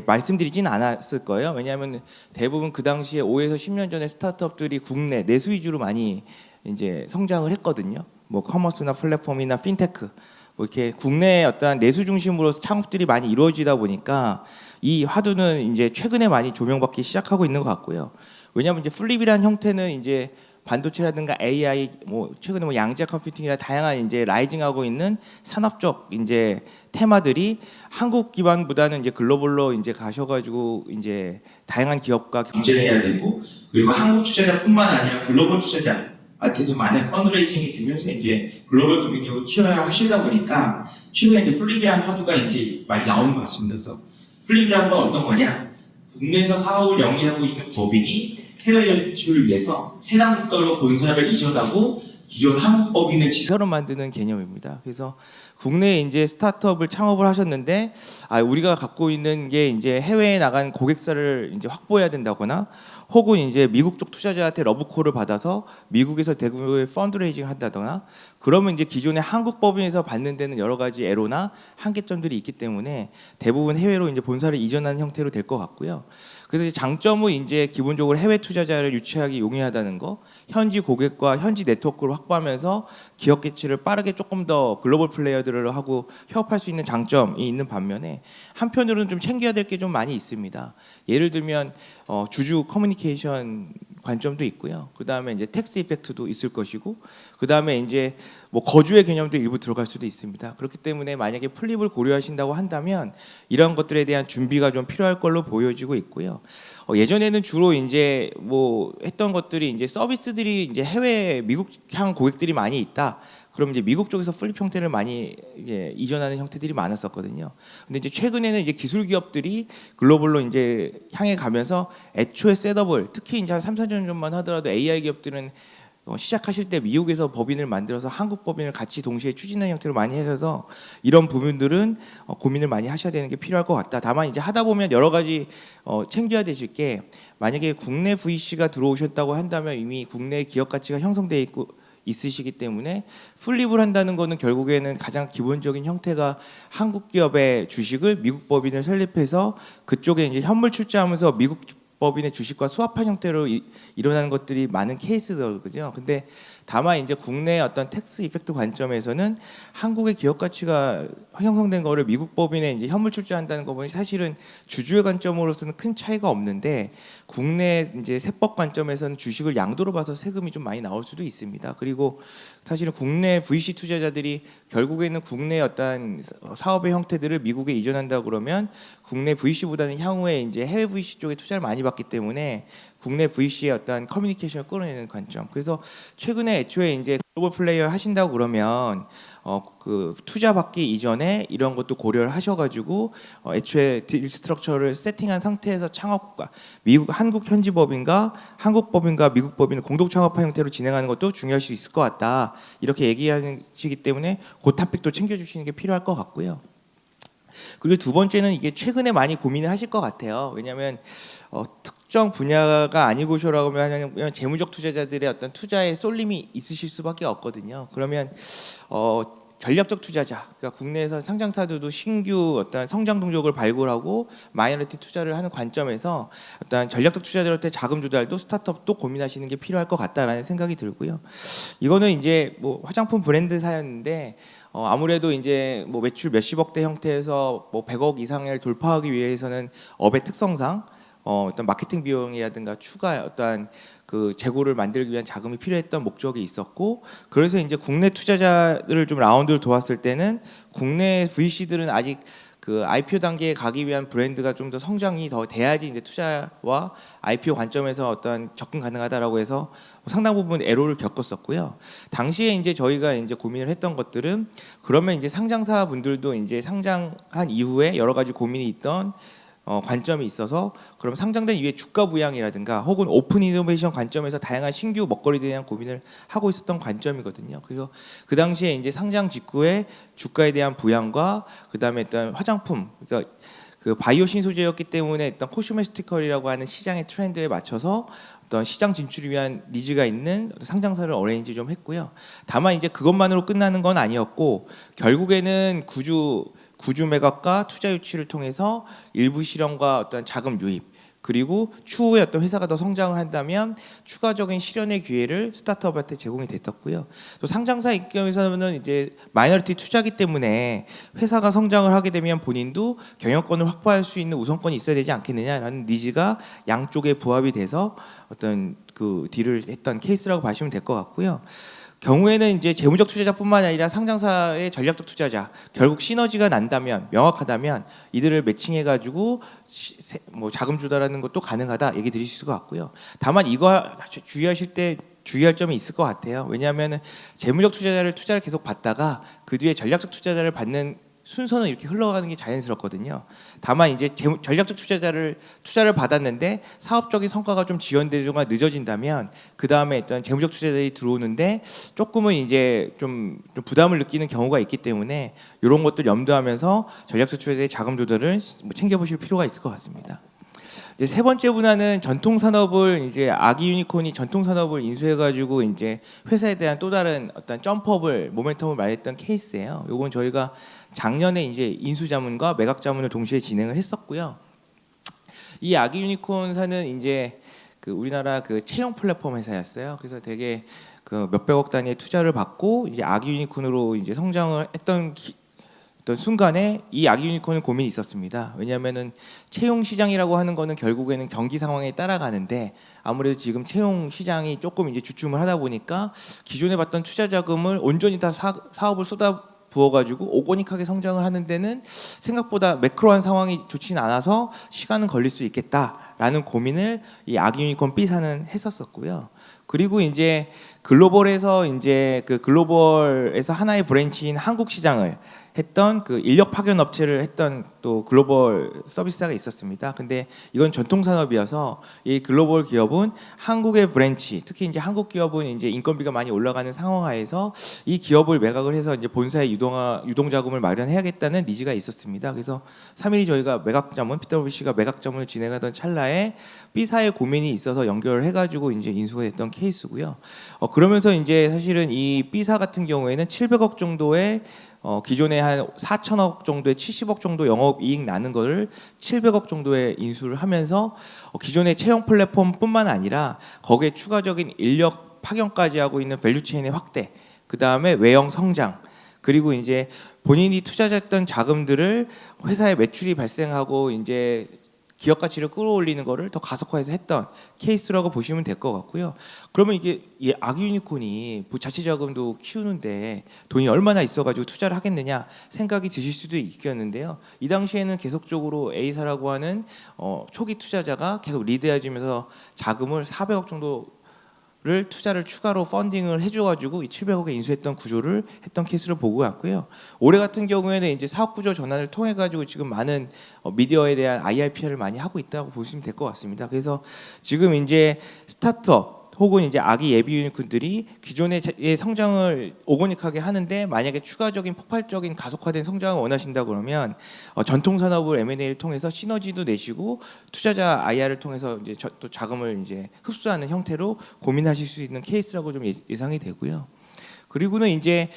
말씀드리진 않았을 거예요. 왜냐하면 대부분 그 당시에 5에서 10년 전에 스타트업들이 국내 내수 위주로 많이 이제 성장을 했거든요. 뭐 커머스나 플랫폼이나 핀테크 뭐 이렇게 국내 어떤 내수 중심으로 창업들이 많이 이루어지다 보니까 이 화두는 이제 최근에 많이 조명받기 시작하고 있는 것 같고요. 왜냐하면 이제 플립이라는 형태는 이제 반도체라든가 AI, 뭐 최근에 뭐 양자 컴퓨팅이나 다양한 이제 라이징하고 있는 산업적 이제 테마들이 한국 기반보다는 이제 글로벌로 이제 가셔가지고 이제 다양한 기업과 경쟁해야 되고, 그리고 한국 투자자뿐만 아니라 글로벌 투자자한테도 많은 펀드레이징이 되면서 이제 글로벌 경쟁력을 키워야 하시다 보니까 최근에 이제 플립이라는 화두가 이제 많이 나오는 것 같습니다. 그래서 플립이라는 건 어떤 거냐? 국내에서 사업을 영위하고 있는 법인이 해외 진출을 위해서 해당 국가로 본사를 이전하고 기존 한국 법인을 지사로 만드는 개념입니다. 그래서 국내에 이제 스타트업을 창업을 하셨는데 우리가 갖고 있는 게 이제 해외에 나간 고객사를 이제 확보해야 된다거나, 혹은 이제 미국 쪽 투자자한테 러브콜을 받아서 미국에서 대규모의 펀드레이징을 한다거나, 그러면 이제 기존의 한국 법인에서 받는 데는 여러 가지 애로나 한계점들이 있기 때문에 대부분 해외로 이제 본사를 이전하는 형태로 될 것 같고요. 그래서 장점은 이제 기본적으로 해외 투자자를 유치하기 용이하다는 거, 현지 고객과 현지 네트워크를 확보하면서 기업 개최를 빠르게 조금 더 글로벌 플레이어들을 하고 협업할 수 있는 장점이 있는 반면에, 한편으로는 좀 챙겨야 될 게 좀 많이 있습니다. 예를 들면 주주 커뮤니케이션 관점도 있고요. 그 다음에 이제 텍스 이펙트도 있을 것이고, 그 다음에 이제 뭐 거주의 개념도 일부 들어갈 수도 있습니다. 그렇기 때문에 만약에 플립을 고려하신다고 한다면 이런 것들에 대한 준비가 좀 필요할 걸로 보여지고 있고요. 예전에는 주로 이제 뭐 했던 것들이 이제 서비스들이 이제 해외 미국향 고객들이 많이 있다. 그럼 이제 미국 쪽에서 플립 형태를 많이 이전하는 형태들이 많았었거든요. 근데 이제 최근에는 이제 기술 기업들이 글로벌로 이제 향해 가면서 애초에 셋업을, 특히 이제 한 3, 4년 전만 하더라도 AI 기업들은 시작하실 때 미국에서 법인을 만들어서 한국 법인을 같이 동시에 추진하는 형태로 많이 하셔서 이런 부분들은 고민을 많이 하셔야 되는 게 필요할 것 같다. 다만 이제 하다 보면 여러 가지 챙겨야 되실 게, 만약에 국내 VC가 들어오셨다고 한다면 이미 국내 기업 가치가 형성되어 있고 있으시기 때문에 플립을 한다는 거는 결국에는 가장 기본적인 형태가 한국 기업의 주식을 미국 법인을 설립해서 그쪽에 이제 현물 출자하면서 미국 법인의 주식과 수합한 형태로 일어나는 것들이 많은 케이스더군요. 근데 다만 이제 국내 어떤 텍스 이펙트 관점에서는 한국의 기업 가치가 형성된 거를 미국 법인에 이제 현물 출자한다는 거 보니 사실은 주주의 관점으로서는 큰 차이가 없는데, 국내 이제 세법 관점에서는 주식을 양도로 봐서 세금이 좀 많이 나올 수도 있습니다. 그리고 사실은 국내 VC 투자자들이 결국에는 국내 어떤 사업의 형태들을 미국에 이전한다 그러면 국내 VC보다는 향후에 이제 해외 VC 쪽에 투자를 많이 받기 때문에 국내 VC의 어떤 커뮤니케이션을 끌어내는 관점. 그래서 최근에 애초에 이제 글로벌 플레이어 하신다고 그러면 그 투자 받기 이전에 이런 것도 고려를 하셔가지고 애초에 딜 스트럭처를 세팅한 상태에서 창업과 한국 현지 법인과 한국 법인과 미국 법인을 공동 창업화 형태로 진행하는 것도 중요할 수 있을 것 같다. 이렇게 얘기하시기 때문에 그 토픽도 챙겨주시는 게 필요할 것 같고요. 그리고 두 번째는 이게 최근에 많이 고민을 하실 것 같아요. 왜냐하면 특정 분야가 아니고서라고 하면 재무적 투자자들의 어떤 투자에 쏠림이 있으실 수밖에 없거든요. 그러면 전략적 투자자, 그러니까 국내에서 상장사들도 신규 어떤 성장 동력을 발굴하고 마이너리티 투자를 하는 관점에서 어떤 전략적 투자자들한테 자금 조달도 스타트업도 고민하시는 게 필요할 것 같다라는 생각이 들고요. 이거는 이제 뭐 화장품 브랜드사였는데 아무래도 이제 뭐 매출 몇십억대 형태에서 뭐 100억 이상을 돌파하기 위해서는 업의 특성상 어떤 마케팅 비용이라든가 추가 어떤 그 재고를 만들기 위한 자금이 필요했던 목적이 있었고, 그래서 이제 국내 투자자들을 좀 라운드를 도왔을 때는 국내 VC들은 아직 그 IPO 단계에 가기 위한 브랜드가 좀 더 성장이 더 돼야지 이제 투자와 IPO 관점에서 어떤 접근 가능하다라고 해서 상당 부분 애로를 겪었었고요. 당시에 이제 저희가 이제 고민을 했던 것들은, 그러면 이제 상장사 분들도 이제 상장한 이후에 여러 가지 고민이 있던 관점이 있어서, 그럼 상장된 이후에 주가 부양이라든가 혹은 오픈 이노베이션 관점에서 다양한 신규 먹거리에 대한 고민을 하고 있었던 관점이거든요. 그래서 그 당시에 이제 상장 직후에 주가에 대한 부양과 그다음에 일단 화장품, 그러니까 그 바이오 신소재였기 때문에 일단 코스메티컬이라고 하는 시장의 트렌드에 맞춰서 어떤 시장 진출을 위한 니즈가 있는 상장사를 어레인지 좀 했고요. 다만 이제 그것만으로 끝나는 건 아니었고, 결국에는 구주 구주 매각과 투자 유치를 통해서 일부 실현과 어떤 자금 유입, 그리고 추후에 어떤 회사가 더 성장을 한다면 추가적인 실현의 기회를 스타트업한테 제공이 됐었고요. 또 상장사 입장에서는 이제 마이너리티 투자기 때문에 회사가 성장을 하게 되면 본인도 경영권을 확보할 수 있는 우선권이 있어야 되지 않겠느냐라는 니즈가 양쪽에 부합이 돼서 어떤 그 딜을 했던 케이스라고 보시면 될 것 같고요. 경우에는 이제 재무적 투자자뿐만 아니라 상장사의 전략적 투자자, 결국 시너지가 난다면, 명확하다면 이들을 매칭해 가지고 뭐 자금 조달하는 것도 가능하다 얘기 드릴 수가 같고요. 다만 이거 주의하실 때 주의할 점이 있을 것 같아요. 왜냐하면 재무적 투자자를 계속 받다가 그 뒤에 전략적 투자자를 받는 순서는 이렇게 흘러가는 게 자연스럽거든요. 다만 이제 전략적 투자를 받았는데 사업적인 성과가 좀 지연되거나 늦어진다면 그 다음에 어떤 재무적 투자자들이 들어오는데 조금은 이제 좀 부담을 느끼는 경우가 있기 때문에 이런 것들 염두하면서 전략적 투자자의 자금 조달을 챙겨보실 필요가 있을 것 같습니다. 이제 세 번째 분야는 전통 산업을 이제 아기 유니콘이 전통 산업을 인수해가지고 이제 회사에 대한 또 다른 어떤 점프업을 모멘텀을 말했던 케이스예요. 요건 저희가 작년에 이제 인수 자문과 매각 자문을 동시에 진행을 했었고요. 이 아기 유니콘사는 이제 그 우리나라 그 채용 플랫폼 회사였어요. 그래서 되게 그 몇백억 단위의 투자를 받고 이제 아기 유니콘으로 이제 성장을 했던 어떤 순간에 이 아기 유니콘은 고민이 있었습니다. 왜냐하면은 채용 시장이라고 하는 거는 결국에는 경기 상황에 따라가는데 아무래도 지금 채용 시장이 조금 이제 주춤을 하다 보니까 기존에 받던 투자 자금을 온전히 다 사업을 쏟아 부어가지고 오거닉하게 성장을 하는 데는 생각보다 매크로한 상황이 좋지는 않아서 시간은 걸릴 수 있겠다라는 고민을 이 아기 유니콘 B사는 했었었고요. 그리고 이제 글로벌에서 이제 그 글로벌에서 하나의 브랜치인 한국 시장을 했던 그 인력 파견 업체를 했던 또 글로벌 서비스사가 있었습니다. 근데 이건 전통 산업이어서 이 글로벌 기업은 한국의 브랜치, 특히 이제 한국 기업은 이제 인건비가 많이 올라가는 상황하에서 이 기업을 매각을 해서 이제 본사에 유동 자금을 마련해야겠다는 니즈가 있었습니다. 그래서 3일이 저희가 매각 자문, PwC가 매각 자문을 진행하던 찰나에 B사의 고민이 있어서 연결을 해가지고 이제 인수가 됐던 케이스고요. 그러면서 이제 사실은 이 B사 같은 경우에는 700억 정도의 기존에 한 4천억 정도의 70억 정도 영업이익 나는 거를 700억 정도에 인수를 하면서 기존의 채용 플랫폼뿐만 아니라 거기에 추가적인 인력 파견까지 하고 있는 밸류체인의 확대, 그 다음에 외형 성장, 그리고 이제 본인이 투자했던 자금들을 회사에 매출이 발생하고 이제 기업 가치를 끌어올리는 거를 더 가속화해서 했던 케이스라고 보시면 될 것 같고요. 그러면 이게 아기 유니콘이 자체 자금도 키우는데 돈이 얼마나 있어가지고 투자를 하겠느냐 생각이 드실 수도 있겠는데요. 이 당시에는 계속적으로 A사라고 하는 초기 투자자가 계속 리드해주면서 자금을 400억 정도 를 투자를 추가로 펀딩을 해줘가지고 이 700억에 인수했던 구조를 했던 케이스를 보고 왔고요. 올해 같은 경우에는 이제 사업 구조 전환을 통해 가지고 지금 많은 미디어에 대한 IRPR을 많이 하고 있다고 보시면 될 것 같습니다. 그래서 지금 이제 스타트업 혹은 이제 아기 예비 유니콘들이 기존의 성장을 오거닉하게 하는데 만약에 추가적인 폭발적인 가속화된 성장을 원하신다 그러면 전통 산업을 M&A를 통해서 시너지도 내시고 투자자 IR을 통해서 이제 또 자금을 이제 흡수하는 형태로 고민하실 수 있는 케이스라고 좀 예상이 되고요. 그리고는 이제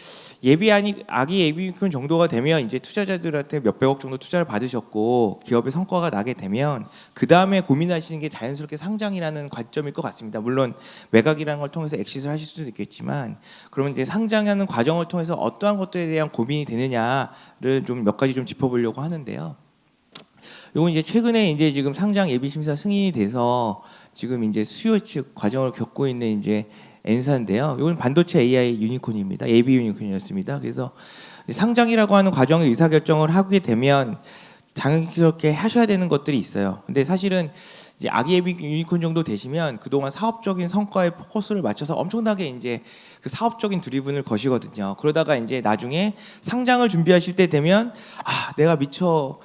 아기 예비 유니콘 정도가 되면 이제 투자자들한테 몇백억 정도 투자를 받으셨고 기업의 성과가 나게 되면 그 다음에 고민하시는 게 자연스럽게 상장이라는 관점일 것 같습니다. 물론 매각이라는 걸 통해서 엑시트를 하실 수도 있겠지만 그러면 이제 상장하는 과정을 통해서 어떠한 것들에 대한 고민이 되느냐를 좀 몇 가지 좀 짚어보려고 하는데요. 이건 이제 최근에 이제 지금 상장 예비 심사 승인이 돼서 지금 이제 수요 측 과정을 겪고 있는 이제 N사인데요. 이건 반도체 AI 유니콘입니다. 예비 유니콘이었습니다. 그래서 상장이라고 하는 과정의 의사결정을 하게 되면 당연스럽게 하셔야 되는 것들이 있어요. 근데 사실은 이제 아기 예비 유니콘 정도 되시면 그동안 사업적인 성과에 포커스를 맞춰서 엄청나게 이제 그 사업적인 드리븐을 거시거든요. 그러다가 이제 나중에 상장을 준비하실 때 되면 내가 미처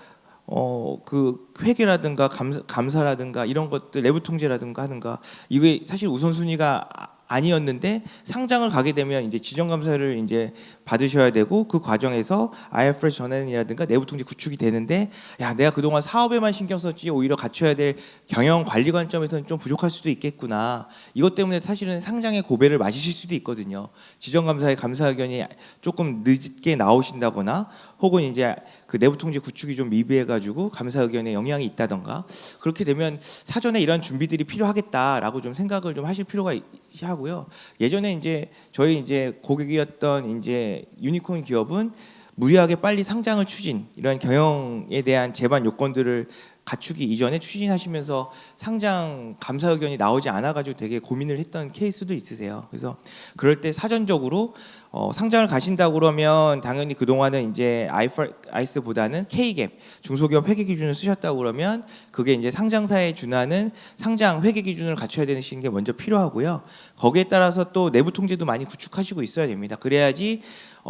그 회계라든가 감사라든가 이런 것들 내부 통제라든가 하는가 이게 사실 우선순위가 아니었는데 상장을 가게 되면 이제 지정 감사를 이제 받으셔야 되고 그 과정에서 IFRS 전환이라든가 내부 통제 구축이 되는데 야 내가 그동안 사업에만 신경 썼지 오히려 갖춰야 될 경영 관리 관점에서는 좀 부족할 수도 있겠구나. 이것 때문에 사실은 상장의 고배를 맞으실 수도 있거든요. 지정 감사의 감사 의견이 조금 늦게 나오신다거나 혹은 이제 그 내부 통제 구축이 좀 미비해가지고 감사 의견에 영향이 있다던가 그렇게 되면 사전에 이런 준비들이 필요하겠다라고 좀 생각을 좀 하실 필요가 하고요. 예전에 이제 저희 이제 고객이었던 이제 유니콘 기업은 무리하게 빨리 상장을 추진 이런 경영에 대한 제반 요건들을 갖추기 이전에 추진하시면서 상장 감사 의견이 나오지 않아가지고 되게 고민을 했던 케이스도 있으세요. 그래서 그럴 때 사전적으로 상장을 가신다고 그러면 당연히 그 동안은 이제 IFRS보다는 K갭 중소기업 회계 기준을 쓰셨다고 그러면 그게 이제 상장사에 준하는 상장 회계 기준을 갖춰야 되는 게 먼저 필요하고요. 거기에 따라서 또 내부 통제도 많이 구축하시고 있어야 됩니다. 그래야지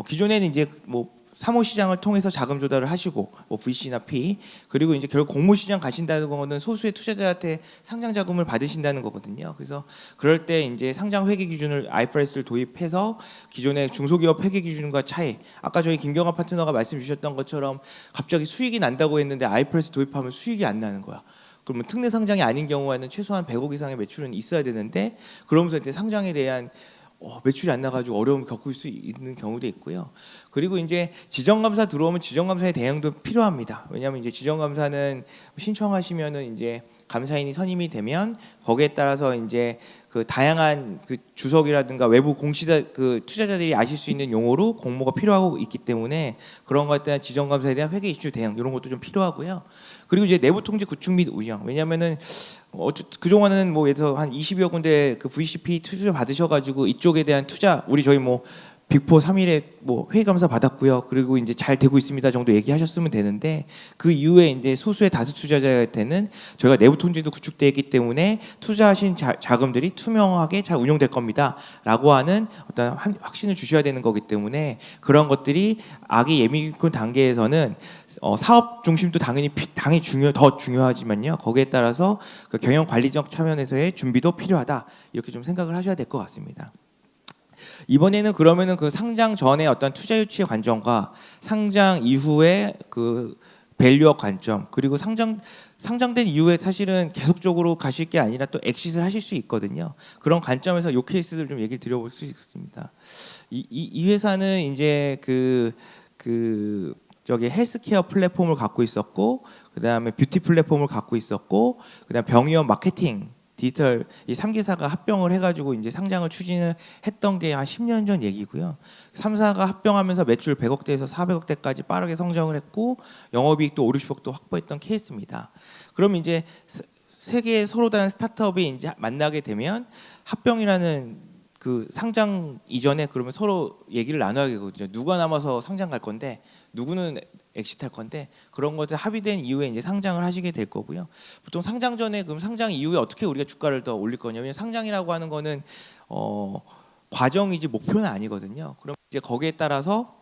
기존에는 이제 뭐 사모 시장을 통해서 자금 조달을 하시고 뭐 VC나 P 그리고 이제 결국 공모 시장 가신다는 거는 소수의 투자자한테 상장 자금을 받으신다는 거거든요. 그래서 그럴 때 이제 상장 회계 기준을 IFRS를 도입해서 기존의 중소기업 회계 기준과 차이 아까 저희 김경화 파트너가 말씀 주셨던 것처럼 갑자기 수익이 난다고 했는데 IFRS 도입하면 수익이 안 나는 거야. 그러면 특례 상장이 아닌 경우에는 최소한 100억 이상의 매출은 있어야 되는데 그러면서 이제 상장에 대한 매출이 안 나가지고 어려움을 겪을 수 있는 경우도 있고요. 그리고 이제 지정감사 들어오면 지정감사의 대응도 필요합니다. 왜냐하면 이제 지정감사는 신청하시면은 이제 감사인이 선임이 되면 거기에 따라서 이제 그 다양한 그 주석이라든가 외부 공시자 그 투자자들이 아실 수 있는 용어로 공모가 필요하고 있기 때문에 그런 것에 대한 지정감사에 대한 회계 이슈 대응 이런 것도 좀 필요하고요. 그리고 이제 내부 통제 구축 및 운영. 왜냐하면은 그동안은 뭐 예를 들어 한 20여 군데 그 VCP 투자 받으셔가지고 이쪽에 대한 투자 우리 저희 뭐 빅4 3일에 뭐 회계 감사 받았고요. 그리고 이제 잘 되고 있습니다 정도 얘기하셨으면 되는데 그 이후에 이제 소수의 다수 투자자한테는 저희가 내부 통제도 구축되어 있기 때문에 투자하신 자금들이 투명하게 잘 운용될 겁니다라고 하는 어떤 확신을 주셔야 되는 거기 때문에 그런 것들이 악의 예비군 단계에서는 사업 중심도 당연히 더 중요하지만요. 거기에 따라서 그 경영 관리적 차원에서의 준비도 필요하다 이렇게 좀 생각을 하셔야 될 것 같습니다. 이번에는 그러면은 그 상장 전에 어떤 투자 유치의 관점과 상장 이후에 그 밸류업 관점 그리고 상장된 이후에 사실은 계속적으로 가실 게 아니라 또 엑싯을 하실 수 있거든요. 그런 관점에서 이 케이스들 좀 얘기를 드려볼 수 있습니다. 이 회사는 이제 저기 헬스케어 플랫폼을 갖고 있었고 그다음에 뷰티 플랫폼을 갖고 있었고 그다음 병의원 마케팅 디지털 이 3개사가 합병을 해가지고 이제 상장을 추진을 했던 게 한 10년 전 얘기고요. 3사가 합병하면서 매출 100억대에서 400억대까지 빠르게 성장을 했고 영업이익도 5, 60억도 확보했던 케이스입니다. 그럼 이제 세 개의 서로 다른 스타트업이 이제 만나게 되면 합병이라는 그 상장 이전에 그러면 서로 얘기를 나눠야 되거든요. 누가 남아서 상장 갈 건데 누구는 엑시트할 건데 그런 것들 합의된 이후에 이제 상장을 하시게 될 거고요. 보통 상장 전에 그럼 상장 이후에 어떻게 우리가 주가를 더 올릴 거냐면 상장이라고 하는 거는 과정이지 목표는 아니거든요. 그럼 이제 거기에 따라서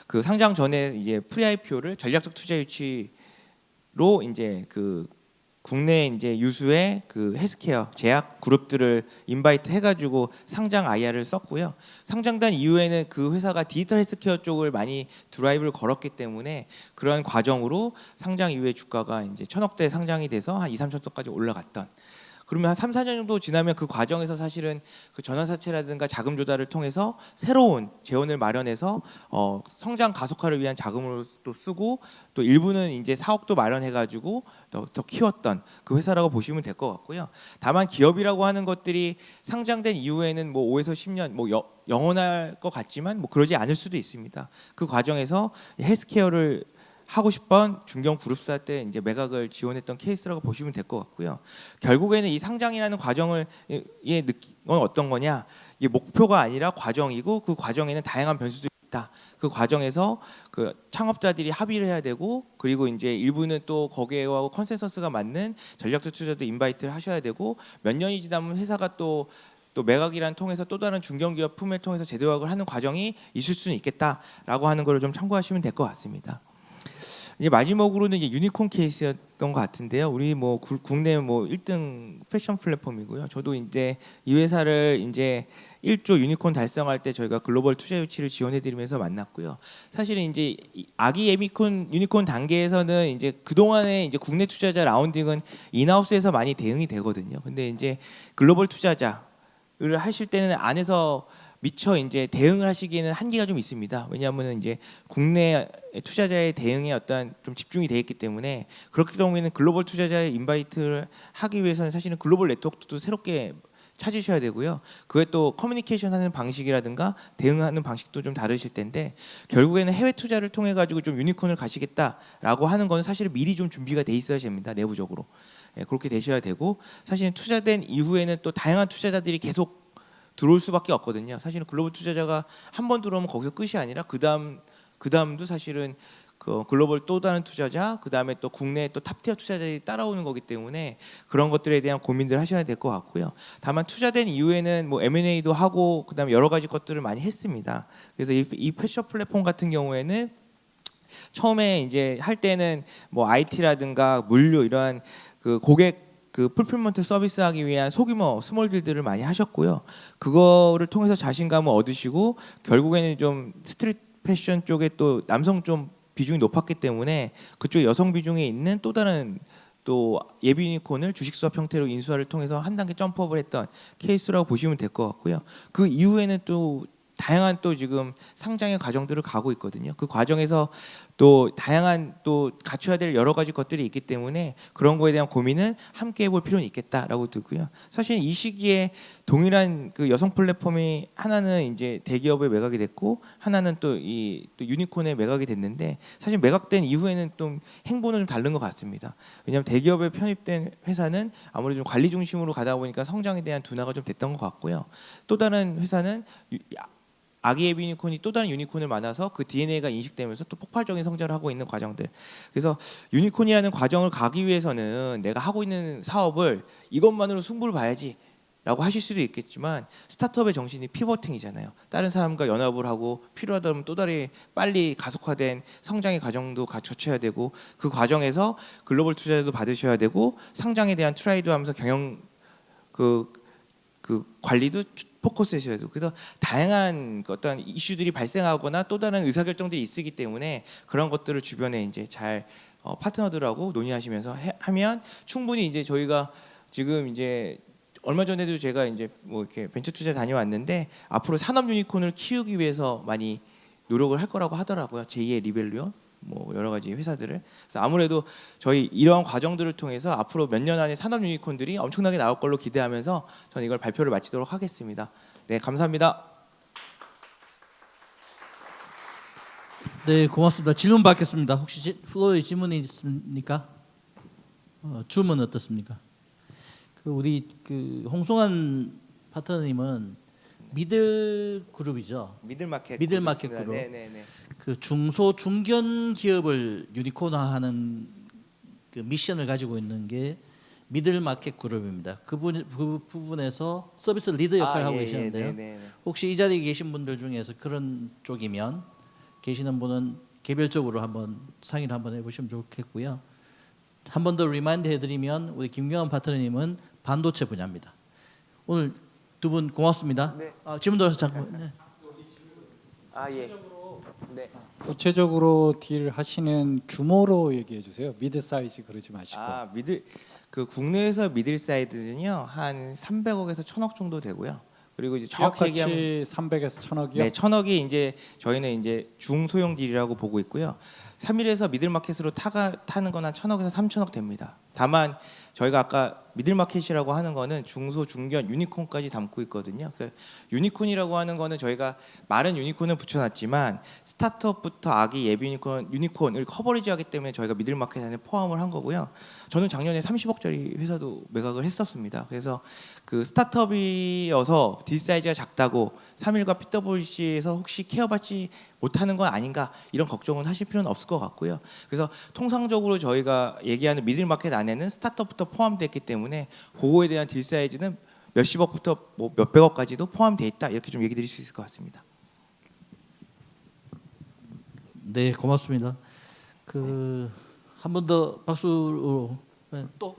그 상장 전에 이제 프리 IPO를 전략적 투자 유치로 이제 그 국내 이제 유수의 그 헬스케어 제약 그룹들을 인바이트 해가지고 상장 IR을 썼고요. 상장된 이후에는 그 회사가 디지털 헬스케어 쪽을 많이 드라이브를 걸었기 때문에 그런 과정으로 상장 이후에 주가가 이제 1,000억대 상장이 돼서 한 2, 3천억까지 올라갔던. 그러면 한 3, 4년 정도 지나면 그 과정에서 사실은 그 전환사채라든가 자금 조달을 통해서 새로운 재원을 마련해서 성장 가속화를 위한 자금으로 또 쓰고 또 일부는 이제 사업도 마련해가지고 더 키웠던 그 회사라고 보시면 될 것 같고요. 다만 기업이라고 하는 것들이 상장된 이후에는 뭐 5에서 10년 뭐 영원할 것 같지만 뭐 그러지 않을 수도 있습니다. 그 과정에서 헬스케어를 하고 싶던 중견 그룹사 때 이제 매각을 지원했던 케이스라고 보시면 될 것 같고요. 결국에는 이 상장이라는 과정을 느낀 건 어떤 거냐? 이게 목표가 아니라 과정이고 그 과정에는 다양한 변수도 있다. 그 과정에서 그 창업자들이 합의를 해야 되고 그리고 이제 일부는 또 거기에와 컨센서스가 맞는 전략적 투자도 인바이트를 하셔야 되고 몇 년이 지나면 회사가 또 매각이란 통해서 또 다른 중견기업 품을 통해서 재도약을 하는 과정이 있을 수는 있겠다라고 하는 걸 좀 참고하시면 될 것 같습니다. 이제 마지막으로는 이제 유니콘 케이스에 것 같은데요. 우리 뭐 국내 뭐 1등 패션 플랫폼이고요. 저도 이제 이 회사를 이제 1조 유니콘 달성할 때 저희가 글로벌 투자 유치를 지원해드리면서 만났고요. 사실은 이제 아기 유니콘 단계에서는 이제 그 동안에 이제 국내 투자자 라운딩은 인하우스에서 많이 대응이 되거든요. 근데 이제 글로벌 투자자를 하실 때는 안에서 미처 이제 대응을 하시기에는 한계가 좀 있습니다. 왜냐하면 이제 국내 투자자의 대응에 어떤 좀 집중이 돼 있기 때문에 그렇기 때문에 글로벌 투자자의 인바이트를 하기 위해서는 사실은 글로벌 네트워크도 새롭게 찾으셔야 되고요. 그에 또 커뮤니케이션 하는 방식이라든가 대응하는 방식도 좀 다르실 텐데 결국에는 해외 투자를 통해 가지고 좀 유니콘을 가시겠다라고 하는 건 사실 미리 좀 준비가 돼 있어야 됩니다. 내부적으로. 그렇게 되셔야 되고 사실은 투자된 이후에는 또 다양한 투자자들이 계속 들어올 수밖에 없거든요. 사실은 글로벌 투자자가 한 번 들어오면 거기서 끝이 아니라 그다음도 사실은 그 글로벌 또 다른 투자자, 그다음에 또 국내 또 탑티어 투자자들이 따라오는 거기 때문에 그런 것들에 대한 고민들 하셔야 될 것 같고요. 다만 투자된 이후에는 뭐 M&A도 하고 그다음에 여러 가지 것들을 많이 했습니다. 그래서 이 패션 플랫폼 같은 경우에는 처음에 이제 할 때는 뭐 IT라든가 물류 이러한 그 고객 그 풀필먼트 서비스하기 위한 소규모 스몰 딜들을 많이 하셨고요. 그거를 통해서 자신감을 얻으시고 결국에는 좀 스트릿 패션 쪽에 또 남성 좀 비중이 높았기 때문에 그쪽 여성 비중에 있는 또 다른 또 예비 유니콘을 주식 수합 형태로 인수화를 통해서 한 단계 점프업을 했던 케이스라고 보시면 될 것 같고요. 그 이후에는 또 다양한 또 지금 상장의 과정들을 가고 있거든요. 그 과정에서 또 다양한 또 갖춰야 될 여러 가지 것들이 있기 때문에 그런 거에 대한 고민은 함께 해볼 필요는 있겠다라고 듣고요. 사실 이 시기에 동일한 그 여성 플랫폼이 하나는 이제 대기업에 매각이 됐고 하나는 또 유니콘에 매각이 됐는데 사실 매각된 이후에는 좀 행보는 좀 다른 것 같습니다. 왜냐하면 대기업에 편입된 회사는 아무래도 좀 관리 중심으로 가다 보니까 성장에 대한 둔화가 좀 됐던 것 같고요. 또 다른 회사는 아기 예비 유니콘이 또 다른 유니콘을 만나서 그 DNA가 인식되면서 또 폭발적인 성장을 하고 있는 과정들. 그래서 유니콘이라는 과정을 가기 위해서는 내가 하고 있는 사업을 이것만으로 승부를 봐야지 라고 하실 수도 있겠지만 스타트업의 정신이 피버팅이잖아요. 다른 사람과 연합을 하고 필요하다면 또 다른 빨리 가속화된 성장의 과정도 거쳐야 되고 그 과정에서 글로벌 투자자도 받으셔야 되고 상장에 대한 트라이도 하면서 경영 그 관리도 포커스하셔야 되고 그래서 다양한 어떤 이슈들이 발생하거나 또 다른 의사결정들이 있기 때문에 그런 것들을 주변에 이제 잘 파트너들하고 논의하시면서 하면 충분히 이제 저희가 지금 이제 얼마 전에도 제가 이제 뭐 이렇게 벤처 투자 다녀왔는데 앞으로 산업 유니콘을 키우기 위해서 많이 노력을 할 거라고 하더라고요. 제2의 리벨리온 뭐 여러 가지 회사들을. 그래서 아무래도 저희 이러한 과정들을 통해서 앞으로 몇 년 안에 산업 유니콘들이 엄청나게 나올 걸로 기대하면서 저는 이걸 발표를 마치도록 하겠습니다. 네, 감사합니다. 네, 고맙습니다. 질문 받겠습니다. 혹시 플로어에 질문이 있습니까? 주문 어떻습니까? 우리 홍송환 파트너님은 미들 그룹이죠. 미들마켓 그룹. 네네네. 그 중소 중견 기업을 유니콘화하는 그 미션을 가지고 있는 게 미들마켓 그룹입니다. 그 부분에서 서비스 리더 역할을 하고 계시는데요. 혹시 이 자리에 계신 분들 중에서 그런 쪽이면 계시는 분은 개별적으로 한번 상의를 한번 해보시면 좋겠고요. 한 번 더 리마인드 해드리면 우리 김경환 파트너님은 반도체 분야입니다. 오늘 두 분 고맙습니다. 네. 질문 들어서 잠깐. 네. 예. 네. 구체적으로 딜 하시는 규모로 얘기해 주세요. 미드 사이즈 그러지 마시고. 그 국내에서 미들 사이즈는요 한 300억에서 1000억 정도 되고요. 그리고 이제 정확히 얘기하면 300에서 1000억이요. 네, 1000억이 이제 저희는 이제 중소형 딜이라고 보고 있고요. 3일에서 미들마켓으로 타는 건 한 1000억에서 3000억 됩니다. 다만 저희가 아까 미들마켓이라고 하는 거는 중소 중견 유니콘까지 담고 있거든요. 그 유니콘이라고 하는 거는 저희가 말은 유니콘을 붙여놨지만 스타트업부터 아기 예비 유니콘을 커버리지하기 때문에 저희가 미들마켓 안에 포함을 한 거고요. 저는 작년에 30억짜리 회사도 매각을 했었습니다. 그래서 그 스타트업이어서 딜 사이즈가 작다고 3일과 PwC에서 혹시 케어받지 못하는 건 아닌가 이런 걱정은 하실 필요는 없을 것 같고요. 그래서 통상적으로 저희가 얘기하는 미들마켓 안에는 스타트업부터 포함됐기 때문에 그거에 대한 딜 사이즈는 몇십억부터 뭐 몇백억까지도 포함되어 있다 이렇게 좀 얘기 드릴 수 있을 것 같습니다. 네, 고맙습니다. 한 번 더 박수로 또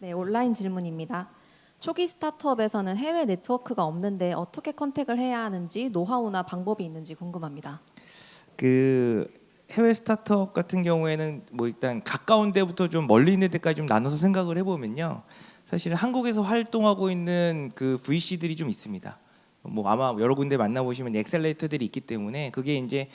네, 온라인 질문입니다. 초기 스타트업에서는 해외 네트워크가 없는데 어떻게 컨택을 해야 하는지 노하우나 방법이 있는지 궁금합니다. 그 해외 스타트업 같은 경우에는 뭐 일단 가까운 데부터 좀 멀리 있는 데까지 좀 나눠서 생각을 해보면요. 사실 한국에서 활동하고 있는 그 VC들이 좀 있습니다. 뭐 아마 여러 군데 만나보시면 엑셀레이터들이 있기 때문에 그게 이제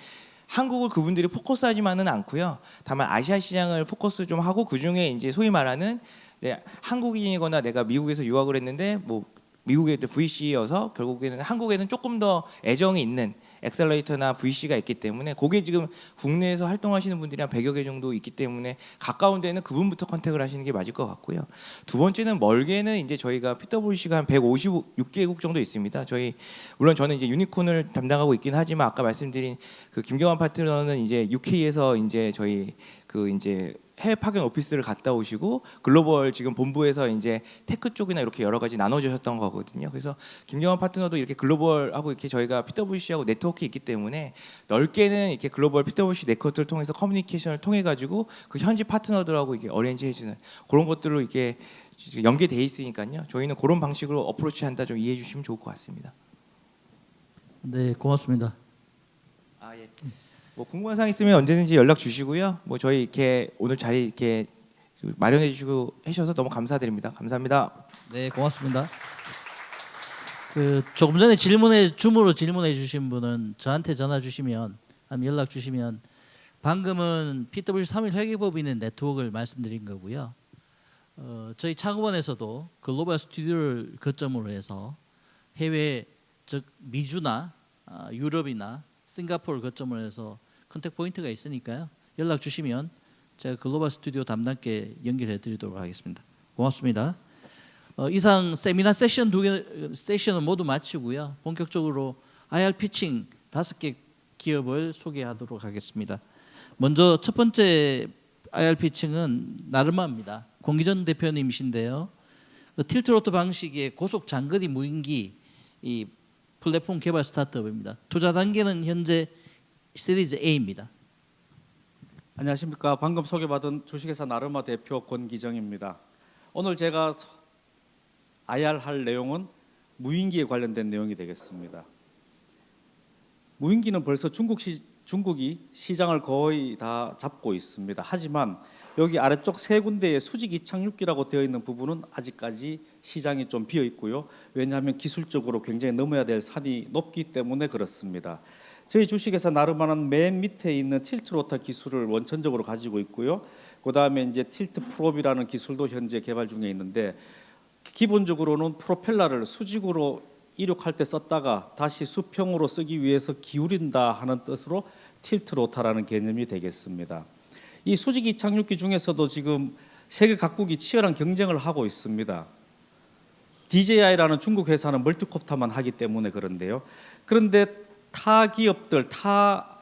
한국을 그분들이 포커스하지만은 않고요. 다만 아시아 시장을 포커스 좀 하고 그 중에 이제 소위 말하는 이제 한국인이거나 내가 미국에서 유학을 했는데 뭐 미국의 VC여서 결국에는 한국에는 조금 더 애정이 있는 엑셀레이터나 VC가 있기 때문에 그게 지금 국내에서 활동하시는 분들이 한 100여 개 정도 있기 때문에 가까운 데는 그분부터 컨택을 하시는 게 맞을 것 같고요. 두 번째는 멀게는 이제 저희가 PwC가 한 156개국 정도 있습니다. 저희 물론 저는 이제 유니콘을 담당하고 있긴 하지만 아까 말씀드린 그 김경환 파트너는 이제 UK에서 이제 저희 그 이제 해외 파견 오피스를 갔다 오시고 글로벌 지금 본부에서 이제 테크 쪽이나 이렇게 여러 가지 나눠주셨던 거거든요. 그래서 김경환 파트너도 이렇게 글로벌하고 이렇게 저희가 PwC하고 네트워크 있기 때문에 넓게는 이렇게 글로벌 PwC 네트워크를 통해서 커뮤니케이션을 통해 가지고 그 현지 파트너들하고 이게 어레인지 해주는 그런 것들로 이렇게 연계돼 있으니까요. 저희는 그런 방식으로 어프로치한다 좀 이해해 주시면 좋을 것 같습니다. 네, 고맙습니다. 아 예. 뭐 궁금한 사항 있으면 언제든지 연락 주시고요. 뭐 저희 이렇게 오늘 자리 이렇게 마련해 주시고 해주셔서 너무 감사드립니다. 감사합니다. 네, 고맙습니다. 그 조금 전에 줌으로 질문해 주신 분은 저한테 전화 주시면 아니면 연락 주시면 방금은 PwC 3일 회계법인의 네트워크를 말씀드린 거고요. 저희 창업원에서도 글로벌 스튜디오를 거점으로 해서 해외 즉 미주나 유럽이나 싱가포르를 거점으로 해서 컨택 포인트가 있으니까요. 연락 주시면 제가 글로벌 스튜디오 담당께 연결해 드리도록 하겠습니다. 고맙습니다. 이상 세미나 세션 2개 세션은 모두 마치고요. 본격적으로 IR 피칭 5개 기업을 소개하도록 하겠습니다. 먼저 첫 번째 IR 피칭은 나르마입니다. 공기전 대표님이신데요. 틸트로트 방식의 고속 장거리 무인기 이 플랫폼 개발 스타트업입니다. 투자 단계는 현재 시리즈 A입니다. 안녕하십니까. 방금 소개받은 주식회사 나르마 대표 권기정입니다. 오늘 제가 IR 할 내용은 무인기에 관련된 내용이 되겠습니다. 무인기는 벌써 중국이 시장을 거의 다 잡고 있습니다. 하지만 여기 아래쪽 세 군데에 수직 이착륙기라고 되어 있는 부분은 아직까지 시장이 좀 비어 있고요. 왜냐하면 기술적으로 굉장히 넘어야 될 산이 높기 때문에 그렇습니다. 저희 주식회사 나르마는 맨 밑에 있는 틸트 로터 기술을 원천적으로 가지고 있고요. 그다음에 이제 틸트 프롭이라는 기술도 현재 개발 중에 있는데 기본적으로는 프로펠러를 수직으로 이륙할 때 썼다가 다시 수평으로 쓰기 위해서 기울인다 하는 뜻으로 틸트 로터라는 개념이 되겠습니다. 이 수직 이착륙기 중에서도 지금 세계 각국이 치열한 경쟁을 하고 있습니다. DJI라는 중국 회사는 멀티콥터만 하기 때문에 그런데요. 그런데 타 기업들, 타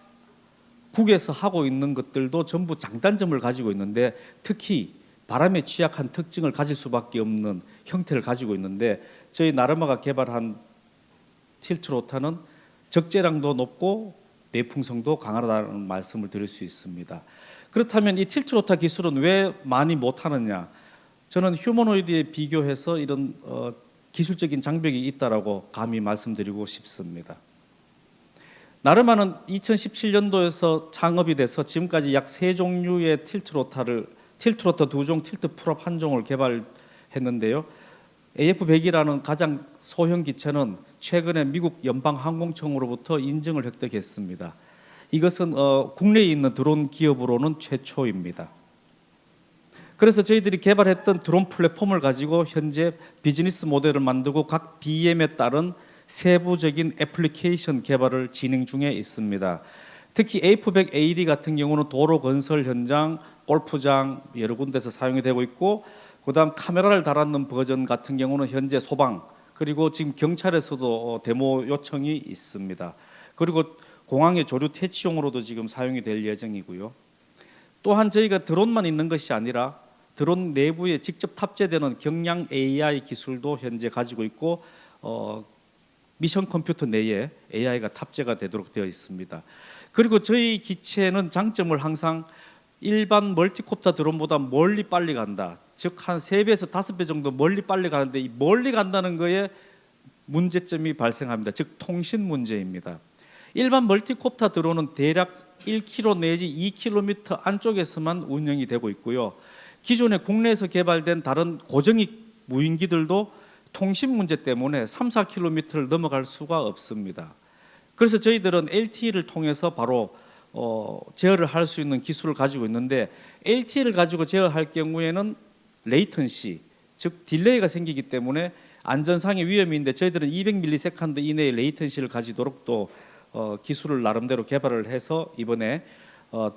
국에서 하고 있는 것들도 전부 장단점을 가지고 있는데 특히 바람에 취약한 특징을 가질 수밖에 없는 형태를 가지고 있는데 저희 나르마가 개발한 틸트 로터는 적재량도 높고 내풍성도 강하다는 말씀을 드릴 수 있습니다. 그렇다면 이 틸트 로터 기술은 왜 많이 못하느냐? 저는 휴머노이드에 비교해서 이런 기술적인 장벽이 있다라고 감히 말씀드리고 싶습니다. 나르마는 2017년도에서 창업이 돼서 지금까지 약 3종류의 틸트 로터 2종, 틸트 프롭 1종을 개발했는데요. AF100이라는 가장 소형 기체는 최근에 미국 연방항공청으로부터 인증을 획득했습니다. 이것은 국내에 있는 드론 기업으로는 최초입니다. 그래서 저희들이 개발했던 드론 플랫폼을 가지고 현재 비즈니스 모델을 만들고 각 BM에 따른 세부적인 애플리케이션 개발을 진행 중에 있습니다. 특히 AF100AD 같은 경우는 도로 건설 현장, 골프장 여러 군데서 사용이 되고 있고 그다음 카메라를 달았는 버전 같은 경우는 현재 소방 그리고 지금 경찰에서도 데모 요청이 있습니다. 그리고 공항의 조류 퇴치용으로도 지금 사용이 될 예정이고요. 또한 저희가 드론만 있는 것이 아니라 드론 내부에 직접 탑재되는 경량 AI 기술도 현재 가지고 있고 미션 컴퓨터 내에 AI가 탑재가 되도록 되어 있습니다. 그리고 저희 기체는 장점을 항상 일반 멀티콥터 드론보다 멀리 빨리 간다. 즉 한 3배에서 5배 정도 멀리 빨리 가는데 이 멀리 간다는 거에 문제점이 발생합니다. 즉 통신 문제입니다. 일반 멀티콥터 드론은 대략 1km 내지 2km 안쪽에서만 운영이 되고 있고요. 기존에 국내에서 개발된 다른 고정익 무인기들도 통신 문제 때문에 3, 4km를 넘어갈 수가 없습니다. 그래서 저희들은 LTE를 통해서 바로 제어를 할 수 있는 기술을 가지고 있는데 LTE를 가지고 제어할 경우에는 레이턴시, 즉 딜레이가 생기기 때문에 안전상의 위험이 있는데 저희들은 200ms 이내의 레이턴시를 가지도록 또 기술을 나름대로 개발을 해서 이번에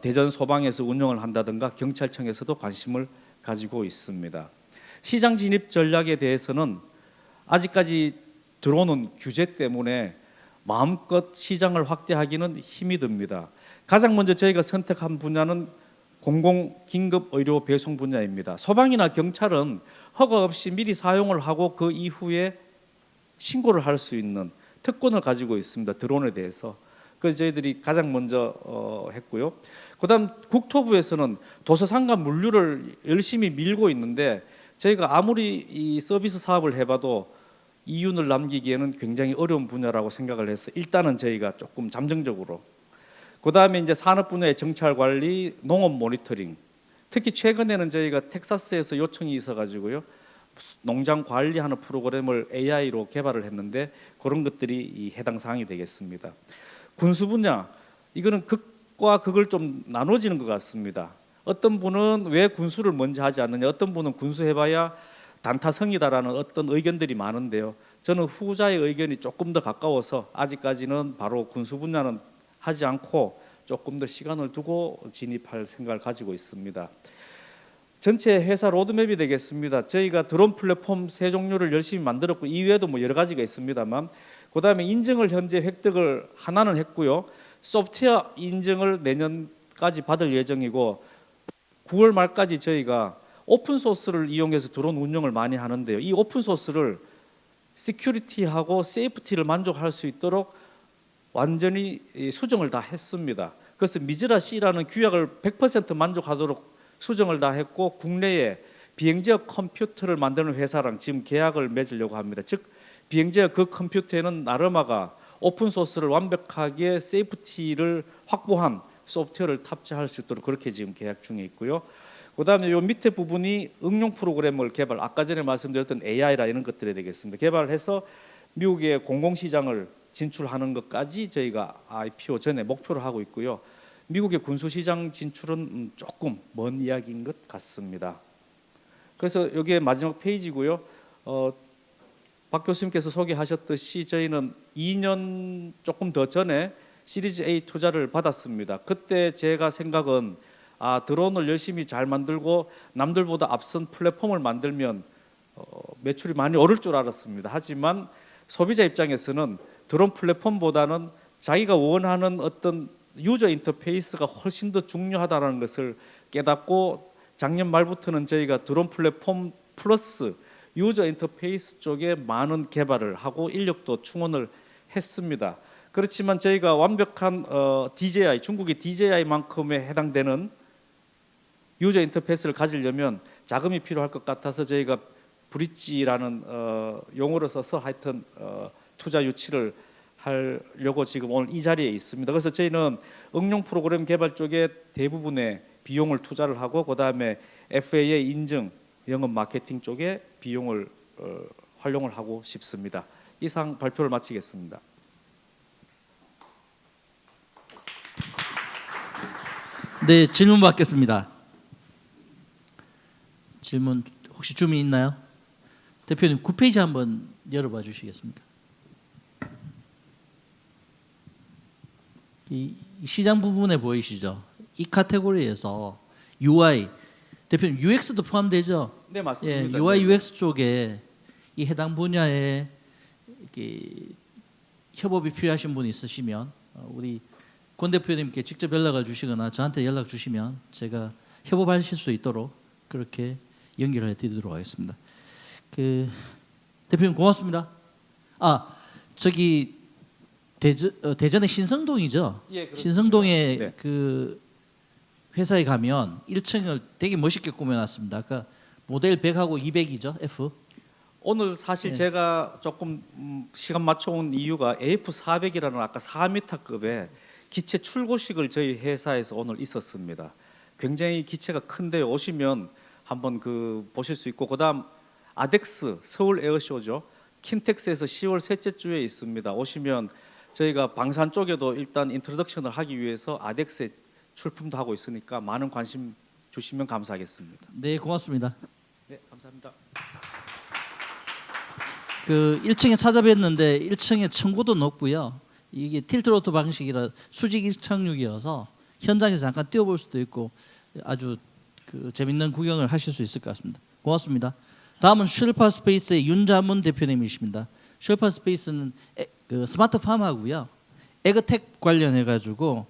대전 소방에서 운영을 한다든가 경찰청에서도 관심을 가지고 있습니다. 시장 진입 전략에 대해서는 아직까지 들어오는 규제 때문에 마음껏 시장을 확대하기는 힘이 듭니다. 가장 먼저 저희가 선택한 분야는 공공 긴급 의료 배송 분야입니다. 소방이나 경찰은 허가 없이 미리 사용을 하고 그 이후에 신고를 할 수 있는 특권을 가지고 있습니다. 드론에 대해서. 그래서 저희들이 가장 먼저 했고요. 그다음 국토부에서는 도서상과 물류를 열심히 밀고 있는데 저희가 아무리 이 서비스 사업을 해봐도 이윤을 남기기에는 굉장히 어려운 분야라고 생각을 해서 일단은 저희가 조금 잠정적으로, 그다음에 이제 산업 분야의 정찰 관리, 농업 모니터링, 특히 최근에는 저희가 텍사스에서 요청이 있어가지고요 농장 관리하는 프로그램을 AI로 개발을 했는데 그런 것들이 이 해당 사항이 되겠습니다. 군수 분야, 이거는 극과 극을 좀 나눠지는 것 같습니다. 어떤 분은 왜 군수를 먼저 하지 않느냐, 어떤 분은 군수해봐야 단타성이다라는 어떤 의견들이 많은데요. 저는 후자의 의견이 조금 더 가까워서 아직까지는 바로 군수 분야는 하지 않고 조금 더 시간을 두고 진입할 생각을 가지고 있습니다. 전체 회사 로드맵이 되겠습니다. 저희가 드론 플랫폼 3종류를 열심히 만들었고 이외에도 뭐 여러 가지가 있습니다만, 그다음에 인증을 현재 획득을 하나는 했고요. 소프트웨어 인증을 내년까지 받을 예정이고 9월 말까지 저희가 오픈 소스를 이용해서 드론 운영을 많이 하는데요. 이 오픈 소스를 시큐리티하고 세이프티를 만족할 수 있도록 완전히 수정을 다 했습니다. 그래서 미즈라 C라는 규약을 100% 만족하도록 수정을 다 했고 국내에 비행지역 컴퓨터를 만드는 회사랑 지금 계약을 맺으려고 합니다. 즉 비행지역 그 컴퓨터에는 나르마가 오픈 소스를 완벽하게 세이프티를 확보한 소프트웨어를 탑재할 수 있도록 그렇게 지금 계약 중에 있고요. 그다음에 요 밑에 부분이 응용 프로그램을 개발, 아까 전에 말씀드렸던 AI라 이런 것들이 되겠습니다. 개발해서 미국의 공공시장을 진출하는 것까지 저희가 IPO 전에 목표를 하고 있고요. 미국의 군수시장 진출은 조금 먼 이야기인 것 같습니다. 그래서 여기에 마지막 페이지고요. 박 교수님께서 소개하셨듯이 저희는 2년 조금 더 전에 시리즈 A 투자를 받았습니다. 그때 제가 생각은 드론을 열심히 잘 만들고 남들보다 앞선 플랫폼을 만들면 매출이 많이 오를 줄 알았습니다. 하지만 소비자 입장에서는 드론 플랫폼보다는 자기가 원하는 어떤 유저 인터페이스가 훨씬 더 중요하다는 것을 깨닫고 작년 말부터는 저희가 드론 플랫폼 플러스 유저 인터페이스 쪽에 많은 개발을 하고 인력도 충원을 했습니다. 그렇지만 저희가 완벽한 DJI, 중국의 DJI만큼에 해당되는 유저 인터페이스를 가지려면 자금이 필요할 것 같아서 저희가 브릿지라는 용어를 써서 하여튼 투자 유치를 하려고 지금 오늘 이 자리에 있습니다. 그래서 저희는 응용 프로그램 개발 쪽에 대부분의 비용을 투자를 하고 그다음에 FAA 인증, 영업 마케팅 쪽에 비용을 활용을 하고 싶습니다. 이상 발표를 마치겠습니다. 네, 질문 받겠습니다. 질문 혹시 주민 있나요? 대표님 9페이지 한번 열어봐 주시겠습니까? 이 시장 부분에 보이시죠? 이 카테고리에서 UI, 대표님 UX도 포함되죠? 네, 맞습니다. 예, UI UX 쪽에 이 해당 분야에 협업이 필요하신 분 있으시면 우리 권 대표님께 직접 연락을 주시거나 저한테 연락 주시면 제가 협업하실 수 있도록 그렇게 연결해 드리도록 하겠습니다. 대표님 고맙습니다. 저기 대전의 신성동이죠? 예, 그렇습니다. 신성동에 네. 그 회사에 가면 1층을 되게 멋있게 꾸며놨습니다. 아까 모델 100하고 200이죠, F. 오늘 사실 예. 제가 조금 시간 맞춰온 이유가 AF400이라는 아까 4m급의 기체 출고식을 저희 회사에서 오늘 있었습니다. 굉장히 기체가 큰데 오시면 한번 보실 수 있고, 그다음 아덱스 서울 에어쇼죠. 킨텍스에서 10월 셋째 주에 있습니다. 오시면 저희가 방산 쪽에도 일단 인트로덕션을 하기 위해서 아덱스에 출품도 하고 있으니까 많은 관심 주시면 감사하겠습니다. 네, 고맙습니다. 네, 감사합니다. 그 1층에 찾아뵀는데 1층에 층고도 높고요. 이게 틸트로터 방식이라 수직 이착륙이어서 현장에서 잠깐 뛰어볼 수도 있고 아주 재밌는 구경을 하실 수 있을 것 같습니다. 고맙습니다. 다음은 쉘파 스페이스의 윤자문 대표님이십니다. 쉘파 스페이스는 스마트팜하고요, 에그텍 관련해 가지고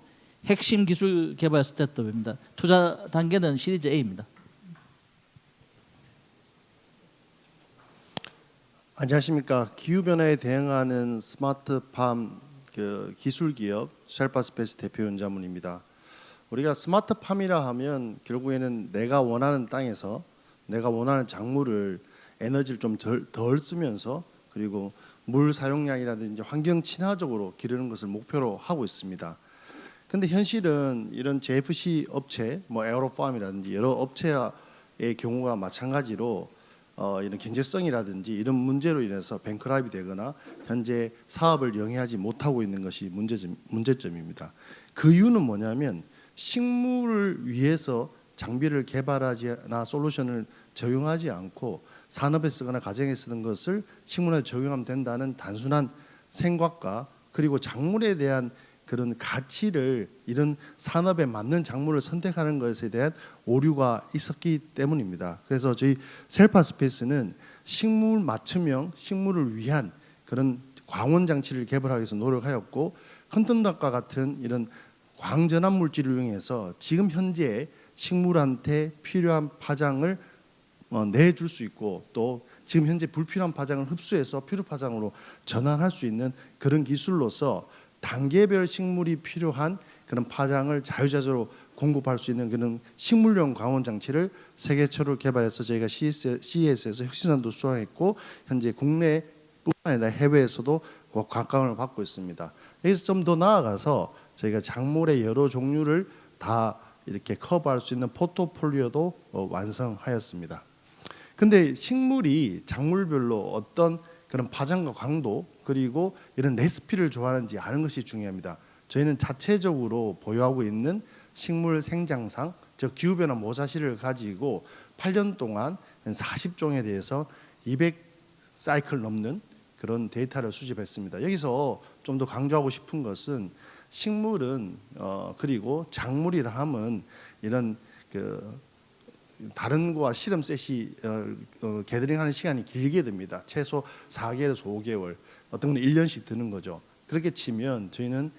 핵심 기술 개발 스타트업입니다. 투자 단계는 시리즈 A입니다. 안녕하십니까. 기후 변화에 대응하는 스마트팜 기술 기업 쉘파 스페이스 대표 윤자문입니다. 우리가 스마트팜이라 하면 결국에는 내가 원하는 땅에서 내가 원하는 작물을 에너지를 좀 덜 쓰면서 그리고 물 사용량이라든지 환경 친화적으로 기르는 것을 목표로 하고 있습니다. 근데 현실은 이런 JFC 업체, 에어로팜이라든지 여러 업체의 경우가 마찬가지로 이런 경제성이라든지 이런 문제로 인해서 뱅크랍이 되거나 현재 사업을 영위하지 못하고 있는 것이 문제점입니다. 그 이유는 뭐냐면 식물을 위해서 장비를 개발하거나 솔루션을 적용하지 않고 산업에 쓰거나 가정에 쓰는 것을 식물에 적용하면 된다는 단순한 생각과 그리고 작물에 대한 그런 가치를 이런 산업에 맞는 작물을 선택하는 것에 대한 오류가 있었기 때문입니다. 그래서 저희 셀파 스페이스는 식물 맞춤형 식물을 위한 그런 광원 장치를 개발하기 위해서 노력하였고, 컨텐츠과 같은 이런 광전압 물질을 이용해서 지금 현재 식물한테 필요한 파장을 내줄 수 있고, 또 지금 현재 불필요한 파장을 흡수해서 필요 파장으로 전환할 수 있는 그런 기술로서 단계별 식물이 필요한 그런 파장을 자유자재로 공급할 수 있는 그런 식물용 광원 장치를 세계 최초로 개발해서 저희가 CES에서 혁신상도 수상했고, 현재 국내뿐만 아니라 해외에서도 각광을 받고 있습니다. 여기서 좀 더 나아가서 저희가 작물의 여러 종류를 다 이렇게 커버할 수 있는 포트폴리오도 완성하였습니다. 근데 식물이 작물별로 어떤 그런 파장과 강도 그리고 이런 레시피를 좋아하는지 아는 것이 중요합니다. 저희는 자체적으로 보유하고 있는 식물 생장상, 즉 기후변화 모사실을 가지고 8년 동안 40종에 대해서 200사이클 넘는 그런 데이터를 수집했습니다. 여기서 좀 더 강조하고 싶은 것은 식물은 그리고 작물이라 함은 이런 다른 거와 실험 셋이 게더링하는 시간이 길게 듭니다. 최소 4개월에서 5개월, 어떤 건 1년씩 드는 거죠. 그렇게 치면 저희는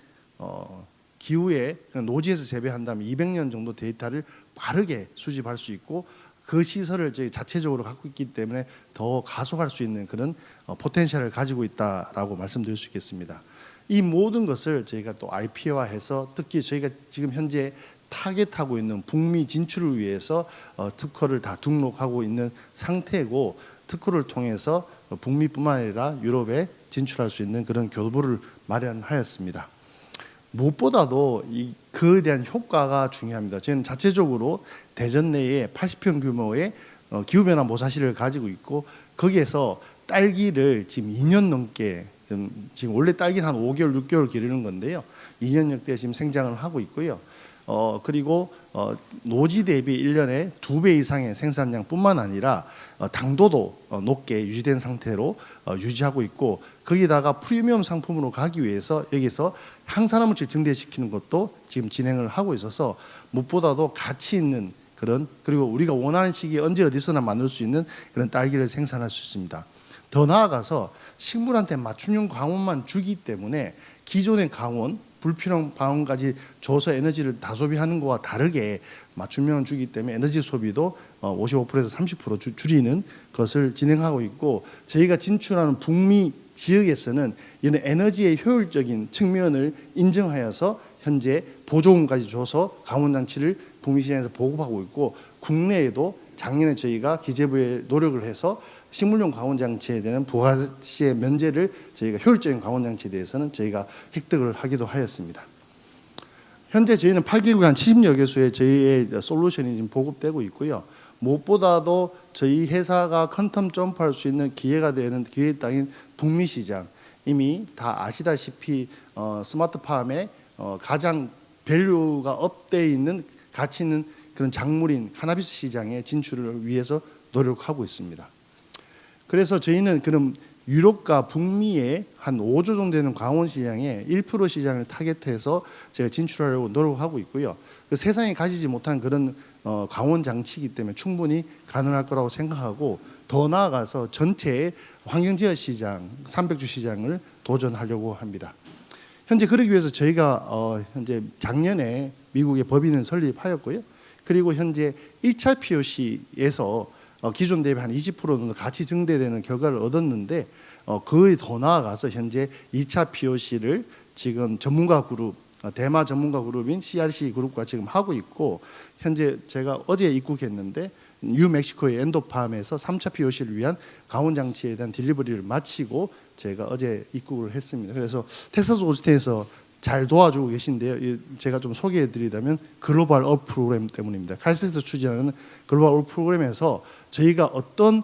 기후에 노지에서 재배한다면 200년 정도 데이터를 빠르게 수집할 수 있고, 그 시설을 저희 자체적으로 갖고 있기 때문에 더 가속할 수 있는 그런 포텐셜을 가지고 있다라고 말씀드릴 수 있겠습니다. 이 모든 것을 저희가 또 IP화해서 특히 저희가 지금 현재 타겟하고 있는 북미 진출을 위해서 특허를 다 등록하고 있는 상태고, 특허를 통해서 북미뿐만 아니라 유럽에 진출할 수 있는 그런 교부를 마련하였습니다. 무엇보다도 그에 대한 효과가 중요합니다. 저희는 자체적으로 대전 내에 80평 규모의 기후변화 모사실을 가지고 있고, 거기에서 딸기를 지금 2년 넘게 지금 원래 딸기는 한 5개월, 6개월 기르는 건데요. 2년 역대 지금 생장을 하고 있고요. 그리고 노지 대비 1년에 2배 이상의 생산량뿐만 아니라 당도도 높게 유지된 상태로 유지하고 있고, 거기다가 프리미엄 상품으로 가기 위해서 여기서 항산화물질 증대시키는 것도 지금 진행을 하고 있어서 무엇보다도 가치 있는 그런, 그리고 우리가 원하는 시기에 언제 어디서나 만들 수 있는 그런 딸기를 생산할 수 있습니다. 더 나아가서 식물한테 맞춤형 광원만 주기 때문에 기존의 광원, 불필요한 광원까지 줘서 에너지를 다 소비하는 것과 다르게 맞춤형을 주기 때문에 에너지 소비도 55%에서 30% 줄이는 것을 진행하고 있고, 저희가 진출하는 북미 지역에서는 이런 에너지의 효율적인 측면을 인정하여서 현재 보조금까지 줘서 광원 장치를 북미 시장에서 보급하고 있고 국내에도 작년에 저희가 기재부에 노력을 해서 식물용 강원 장치에 대한 부가세 면제를 저희가 효율적인 강원 장치에 대해서는 저희가 획득을 하기도 하였습니다. 현재 저희는 8개국에 한 70여 개소의 저희의 솔루션이 지금 보급되고 있고요. 무엇보다도 저희 회사가 퀀텀 점프할 수 있는 기회가 되는 기회의 땅인 북미 시장, 이미 다 아시다시피 스마트팜의 가장 밸류가 업되어 있는 가치 있는 그런 작물인 카나비스 시장의 진출을 위해서 노력하고 있습니다. 그래서 저희는 그럼 유럽과 북미의 한 5조 정도 되는 강원 시장에 1% 시장을 타겟해서 제가 진출하려고 노력하고 있고요. 그 세상에 가지지 못한 그런 강원 장치이기 때문에 충분히 가능할 거라고 생각하고, 더 나아가서 전체 환경지역 시장, 300주 시장을 도전하려고 합니다. 현재 그러기 위해서 저희가 현재 작년에 미국의 법인을 설립하였고요. 그리고 현재 1차 POC에서 기존 대비 한 20% 정도 가치 증대되는 결과를 얻었는데, 그에 더 나아가서 현재 2차 POC를 지금 전문가 그룹, 대마 전문가 그룹인 CRC 그룹과 지금 하고 있고, 현재 제가 어제 입국했는데 뉴멕시코의 엔도팜에서 3차 POC를 위한 강원 장치에 대한 딜리버리를 마치고 제가 어제 입국을 했습니다. 그래서 텍사스 오스틴에서 잘 도와주고 계신데요. 제가 좀 소개해드리자면 글로벌 업 프로그램 때문입니다. 카이스트에서 추진하는 글로벌 업 프로그램에서 저희가 어떤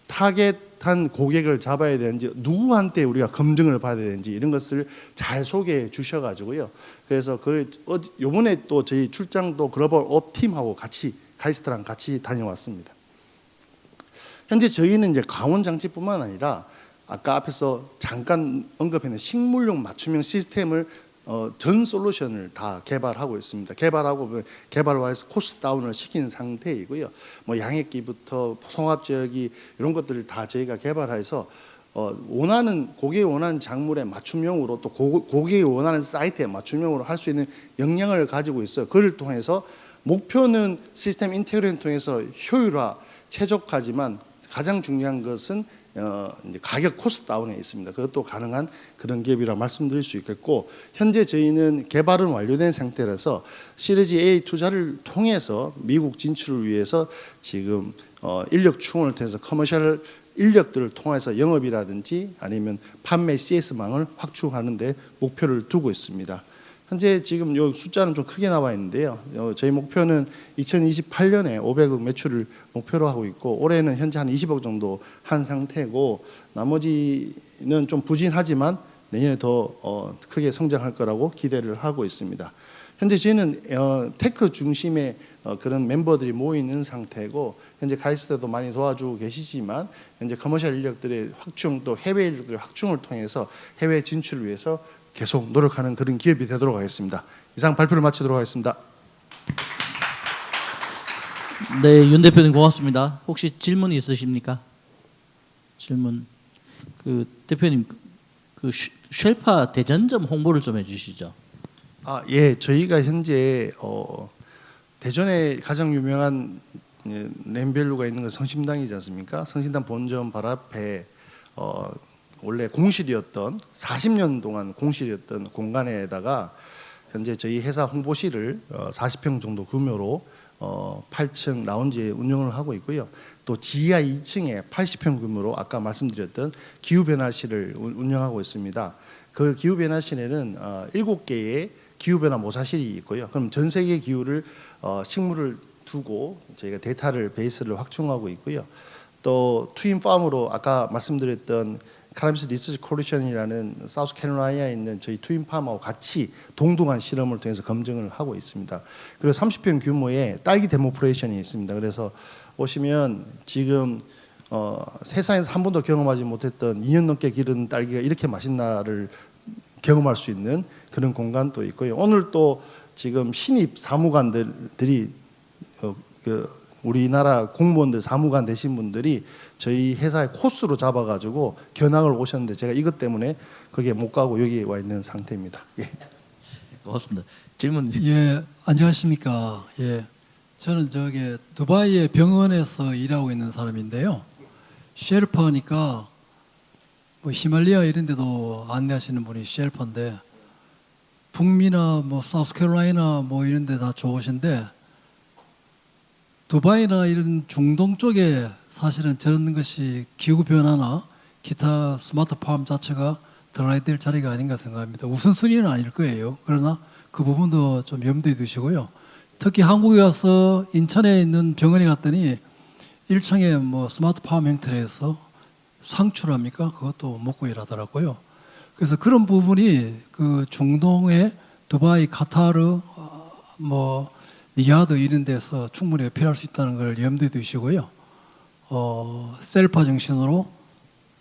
타겟한 고객을 잡아야 되는지, 누구한테 우리가 검증을 받아야 되는지 이런 것을 잘 소개해 주셔가지고요. 그래서 요번에 또 저희 출장도 글로벌 업 팀하고 같이 카이스트랑 같이 다녀왔습니다. 현재 저희는 이제 강원 장치뿐만 아니라 아까 앞에서 잠깐 언급했는 식물용 맞춤형 시스템을 전 솔루션을 다 개발하고 있습니다. 개발을 해서 코스트 다운을 시킨 상태이고요. 뭐 양액기부터 통합지역이 이런 것들을 다 저희가 개발해서 고객이 원하는 작물에 맞춤형으로, 또 고객이 원하는 사이트에 맞춤형으로 할 수 있는 역량을 가지고 있어요. 그를 통해서 목표는 시스템 인테그레이션을 통해서 효율화, 최적화지만 가장 중요한 것은 이제 가격 코스트 다운에 있습니다. 그것도 가능한 그런 기업이라고 말씀드릴 수 있겠고, 현재 저희는 개발은 완료된 상태라서 시리즈 A 투자를 통해서 미국 진출을 위해서 지금 인력 충원을 통해서 커머셜 인력들을 통해서 영업이라든지 아니면 판매 CS망을 확충하는 데 목표를 두고 있습니다. 현재 지금 요 숫자는 좀 크게 나와 있는데요. 저희 목표는 2028년에 500억 매출을 목표로 하고 있고, 올해는 현재 한 20억 정도 한 상태고, 나머지는 좀 부진하지만 내년에 더 크게 성장할 거라고 기대를 하고 있습니다. 현재 저희는 테크 중심의 그런 멤버들이 모여 있는 상태고, 현재 카이스트도 많이 도와주고 계시지만 현재 커머셜 인력들의 확충, 또 해외 인력들의 확충을 통해서 해외 진출을 위해서 계속 노력하는 그런 기업이 되도록 하겠습니다. 이상 발표를 마치도록 하겠습니다. 네, 윤 대표님 고맙습니다. 혹시 질문 있으십니까? 질문. 대표님 쉘파 대전점 홍보를 좀 해주시죠. 예, 저희가 현재 대전에 가장 유명한 램밸류가 있는 건 성심당이지 않습니까? 성심당 본점 바로 앞에 원래 공실이었던 40년 동안 공실이었던 공간에다가 현재 저희 회사 홍보실을 40평 정도 규모로 8층 라운지에 운영을 하고 있고요. 또 지하 2층에 80평 규모로 아까 말씀드렸던 기후변화실을 운영하고 있습니다. 그 기후변화실에는 7개의 기후변화 모사실이 있고요. 그럼 전 세계 기후를 식물을 두고 저희가 데이터를 베이스를 확충하고 있고요. 또 트윈팜으로 아까 말씀드렸던 카나비스 리서치 콜리션이라는 사우스캐롤라이나에 있는 저희 트윈팜하고 같이 동등한 실험을 통해서 검증을 하고 있습니다. 그리고 30평 규모의 딸기 데모프레이션이 있습니다. 그래서 보시면 지금 세상에서 한 번도 경험하지 못했던 2년 넘게 기른 딸기가 이렇게 맛있나를 경험할 수 있는 그런 공간도 있고요. 오늘 또 지금 신입 사무관들이 우리나라 공무원들 사무관 되신 분들이 저희 회사의 코스로 잡아가지고 견학을 오셨는데 제가 이것 때문에 거기에 못 가고 여기 와 있는 상태입니다. 예. 고맙습니다. 질문. 예, 안녕하십니까. 예, 저는 두바이의 병원에서 일하고 있는 사람인데요. 쉘파니까 뭐 히말라야 이런 데도 안내하시는 분이 쉘파인데 북미나 뭐 사우스캐롤라이나 뭐 이런 데 다 좋으신데 두바이나 이런 중동 쪽에 사실은 저런 것이 기후 변화나 기타 스마트팜 자체가 들어가야 될 자리가 아닌가 생각합니다. 우선순위는 아닐 거예요. 그러나 그 부분도 좀 염두에 두시고요. 특히 한국에 와서 인천에 있는 병원에 갔더니 1층에 뭐 스마트팜 형태로 해서 상추랍니까? 그것도 먹고 일하더라고요. 그래서 그런 부분이 그 중동의 두바이, 카타르, 뭐 리야드 이런 데서 충분히 어필할 수 있다는 걸 염두에 두시고요. 셀파 정신으로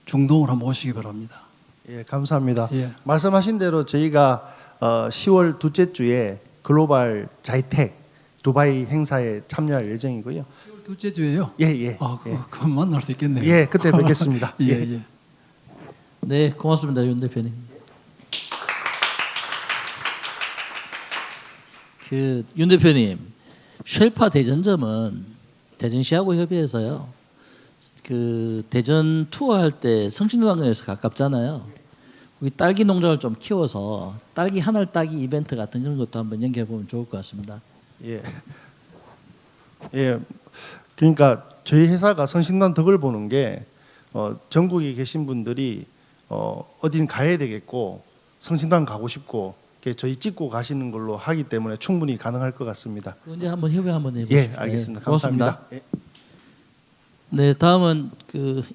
중동을 한번 오시기 바랍니다. 예, 감사합니다. 예. 말씀하신 대로 저희가 10월 둘째 주에 글로벌 자이텍 두바이 행사에 참여할 예정이고요. 둘째 주에요? 예, 예. 아, 예. 그럼 만날 수 있겠네요. 예, 그때 뵙겠습니다. 예, 예. 예. 네, 고맙습니다, 윤 대표님. 윤 대표님, 쉘파 대전점은 대전시하고 협의해서요. 대전 투어할 때 성신여관에서 가깝잖아요. 거기 딸기 농장을 좀 키워서 딸기 한 알 따기 이벤트 같은 그런 것도 한번 연계해 보면 좋을 것 같습니다. 예. 예. 그러니까 저희 회사가 성신단 덕을 보는 게 전국에 계신 분들이 어딘 가야 되겠고 성신단 가고 싶고 저희 찍고 가시는 걸로 하기 때문에 충분히 가능할 것 같습니다. 언제 한번 협의 한번 해보시죠. 예, 알겠습니다. 네, 감사합니다. 예. 네, 다음은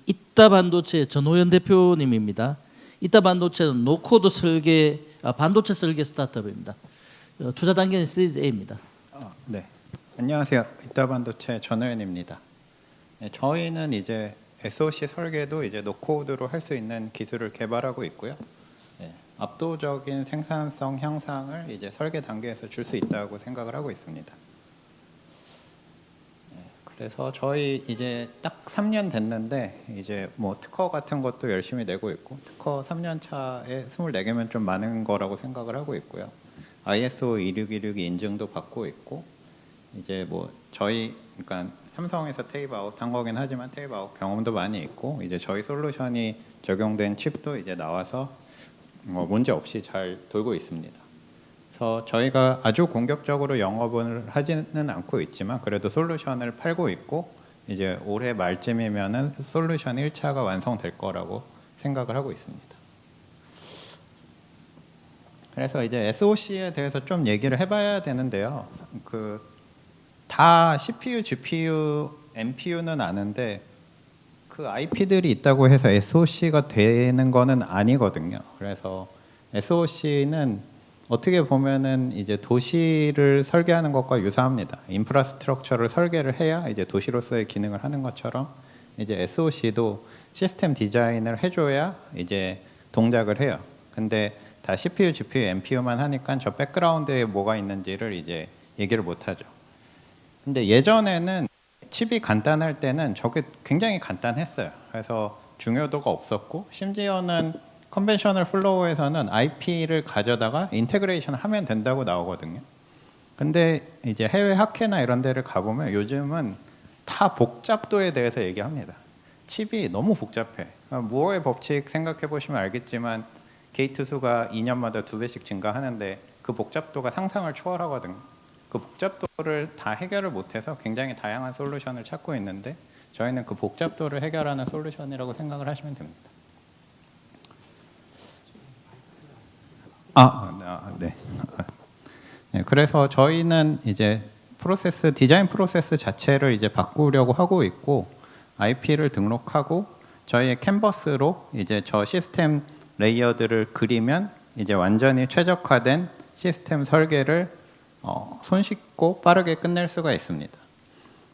이따반도체 전호연 대표님입니다. 이따반도체는 노코드 설계, 반도체 설계 스타트업입니다. 투자 단계는 시리즈 A입니다. 네, 안녕하세요. 이따반도체 전호연입니다. 네, 저희는 이제 SoC 설계도 이제 노코드로 할 수 있는 기술을 개발하고 있고요. 네, 압도적인 생산성 향상을 이제 설계 단계에서 줄 수 있다고 생각을 하고 있습니다. 네, 그래서 저희 이제 딱 3년 됐는데 이제 뭐 특허 같은 것도 열심히 내고 있고 특허 3년 차에 24개면 좀 많은 거라고 생각을 하고 있고요. ISO 26162 인증도 받고 있고 이제 뭐 저희 그러니까 삼성에서 테이프아웃 한 거긴 하지만 테이프아웃 경험도 많이 있고 이제 저희 솔루션이 적용된 칩도 이제 나와서 문제 없이 잘 돌고 있습니다. 그래서 저희가 아주 공격적으로 영업을 하지는 않고 있지만 그래도 솔루션을 팔고 있고 이제 올해 말쯤이면은 솔루션 1차가 완성될 거라고 생각을 하고 있습니다. 그래서 이제 SoC에 대해서 좀 얘기를 해봐야 되는데요. 다 CPU, GPU, NPU는 아는데 그 IP들이 있다고 해서 SoC가 되는 거는 아니거든요. 그래서 SoC는 어떻게 보면은 이제 도시를 설계하는 것과 유사합니다. 인프라스트럭처를 설계를 해야 이제 도시로서의 기능을 하는 것처럼 이제 SoC도 시스템 디자인을 해줘야 이제 동작을 해요. 근데 다 CPU, GPU, NPU만 하니까 저 백그라운드에 뭐가 있는지를 이제 얘기를 못하죠. 근데 예전에는 칩이 간단할 때는 저게 굉장히 간단했어요. 그래서 중요도가 없었고 심지어는 컨벤셔널 플로우에서는 IP를 가져다가 인테그레이션을 하면 된다고 나오거든요. 근데 이제 해외 학회나 이런 데를 가보면 요즘은 다 복잡도에 대해서 얘기합니다. 칩이 너무 복잡해. 무어의 법칙 생각해 보시면 알겠지만 게이트 수가 2년마다 2배씩 증가하는데 그 복잡도가 상상을 초월하거든요. 그 복잡도를 다 해결을 못해서 굉장히 다양한 솔루션을 찾고 있는데 저희는 그 복잡도를 해결하는 솔루션이라고 생각을 하시면 됩니다. 네. 네. 그래서 저희는 이제 디자인 프로세스 자체를 이제 바꾸려고 하고 있고 IP를 등록하고 저희의 캔버스로 이제 저 시스템 레이어들을 그리면 이제 완전히 최적화된 시스템 설계를 손쉽고 빠르게 끝낼 수가 있습니다.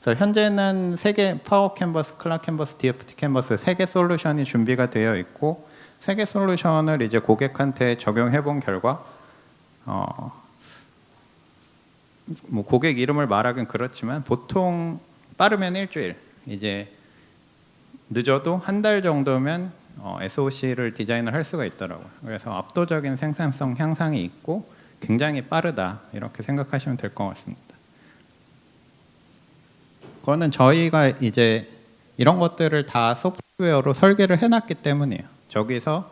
그래서 현재는 3개 파워 캔버스, 클락 캔버스, DFT 캔버스 3개 솔루션이 준비가 되어 있고 3개 솔루션을 이제 고객한테 적용해 본 결과 뭐 고객 이름을 말하긴 그렇지만 보통 빠르면 일주일, 이제 늦어도 한 달 정도면 SoC를 디자인을 할 수가 있더라고요. 그래서 압도적인 생산성 향상이 있고 굉장히 빠르다 이렇게 생각하시면 될 것 같습니다. 그거는 저희가 이제 이런 것들을 다 소프트웨어로 설계를 해놨기 때문이에요. 저기서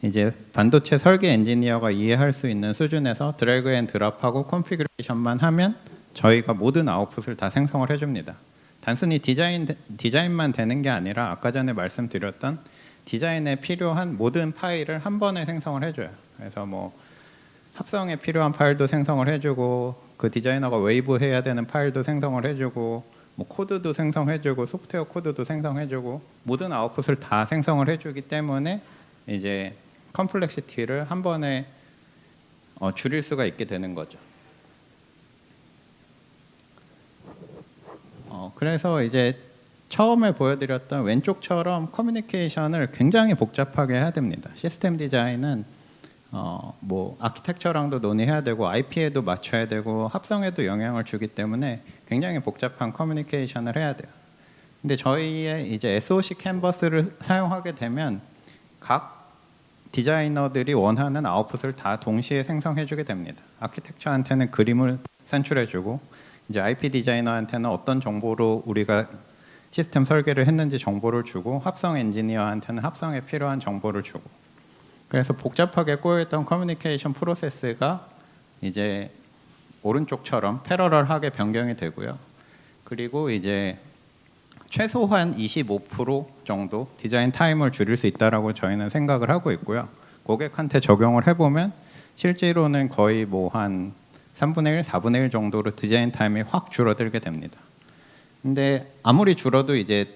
이제 반도체 설계 엔지니어가 이해할 수 있는 수준에서 드래그 앤 드랍하고 컨피그레이션만 하면 저희가 모든 아웃풋을 다 생성을 해줍니다. 단순히 디자인만 되는 게 아니라 아까 전에 말씀드렸던 디자인에 필요한 모든 파일을 한 번에 생성을 해줘요. 그래서 뭐 합성에 필요한 파일도 생성을 해주고 그 디자이너가 웨이브 해야 되는 파일도 생성을 해주고 뭐 코드도 생성해주고 소프트웨어 코드도 생성해주고 모든 아웃풋을 다 생성을 해주기 때문에 이제 컴플렉시티를 한 번에 줄일 수가 있게 되는 거죠. 그래서 이제 처음에 보여드렸던 왼쪽처럼 커뮤니케이션을 굉장히 복잡하게 해야 됩니다. 시스템 디자인은 뭐 아키텍처랑도 논의해야 되고 IP에도 맞춰야 되고 합성에도 영향을 주기 때문에 굉장히 복잡한 커뮤니케이션을 해야 돼요. 근데 저희의 이제 SOC 캔버스를 사용하게 되면 각 디자이너들이 원하는 아웃풋을 다 동시에 생성해주게 됩니다. 아키텍처한테는 그림을 산출해주고 이제 IP 디자이너한테는 어떤 정보로 우리가 시스템 설계를 했는지 정보를 주고 합성 엔지니어한테는 합성에 필요한 정보를 주고 그래서 복잡하게 꼬여있던 커뮤니케이션 프로세스가 이제 오른쪽처럼 패러럴하게 변경이 되고요. 그리고 이제 최소한 25% 정도 디자인 타임을 줄일 수 있다라고 저희는 생각을 하고 있고요. 고객한테 적용을 해보면 실제로는 거의 뭐 한 3분의 1, 4분의 1 정도로 디자인 타임이 확 줄어들게 됩니다. 근데 아무리 줄어도 이제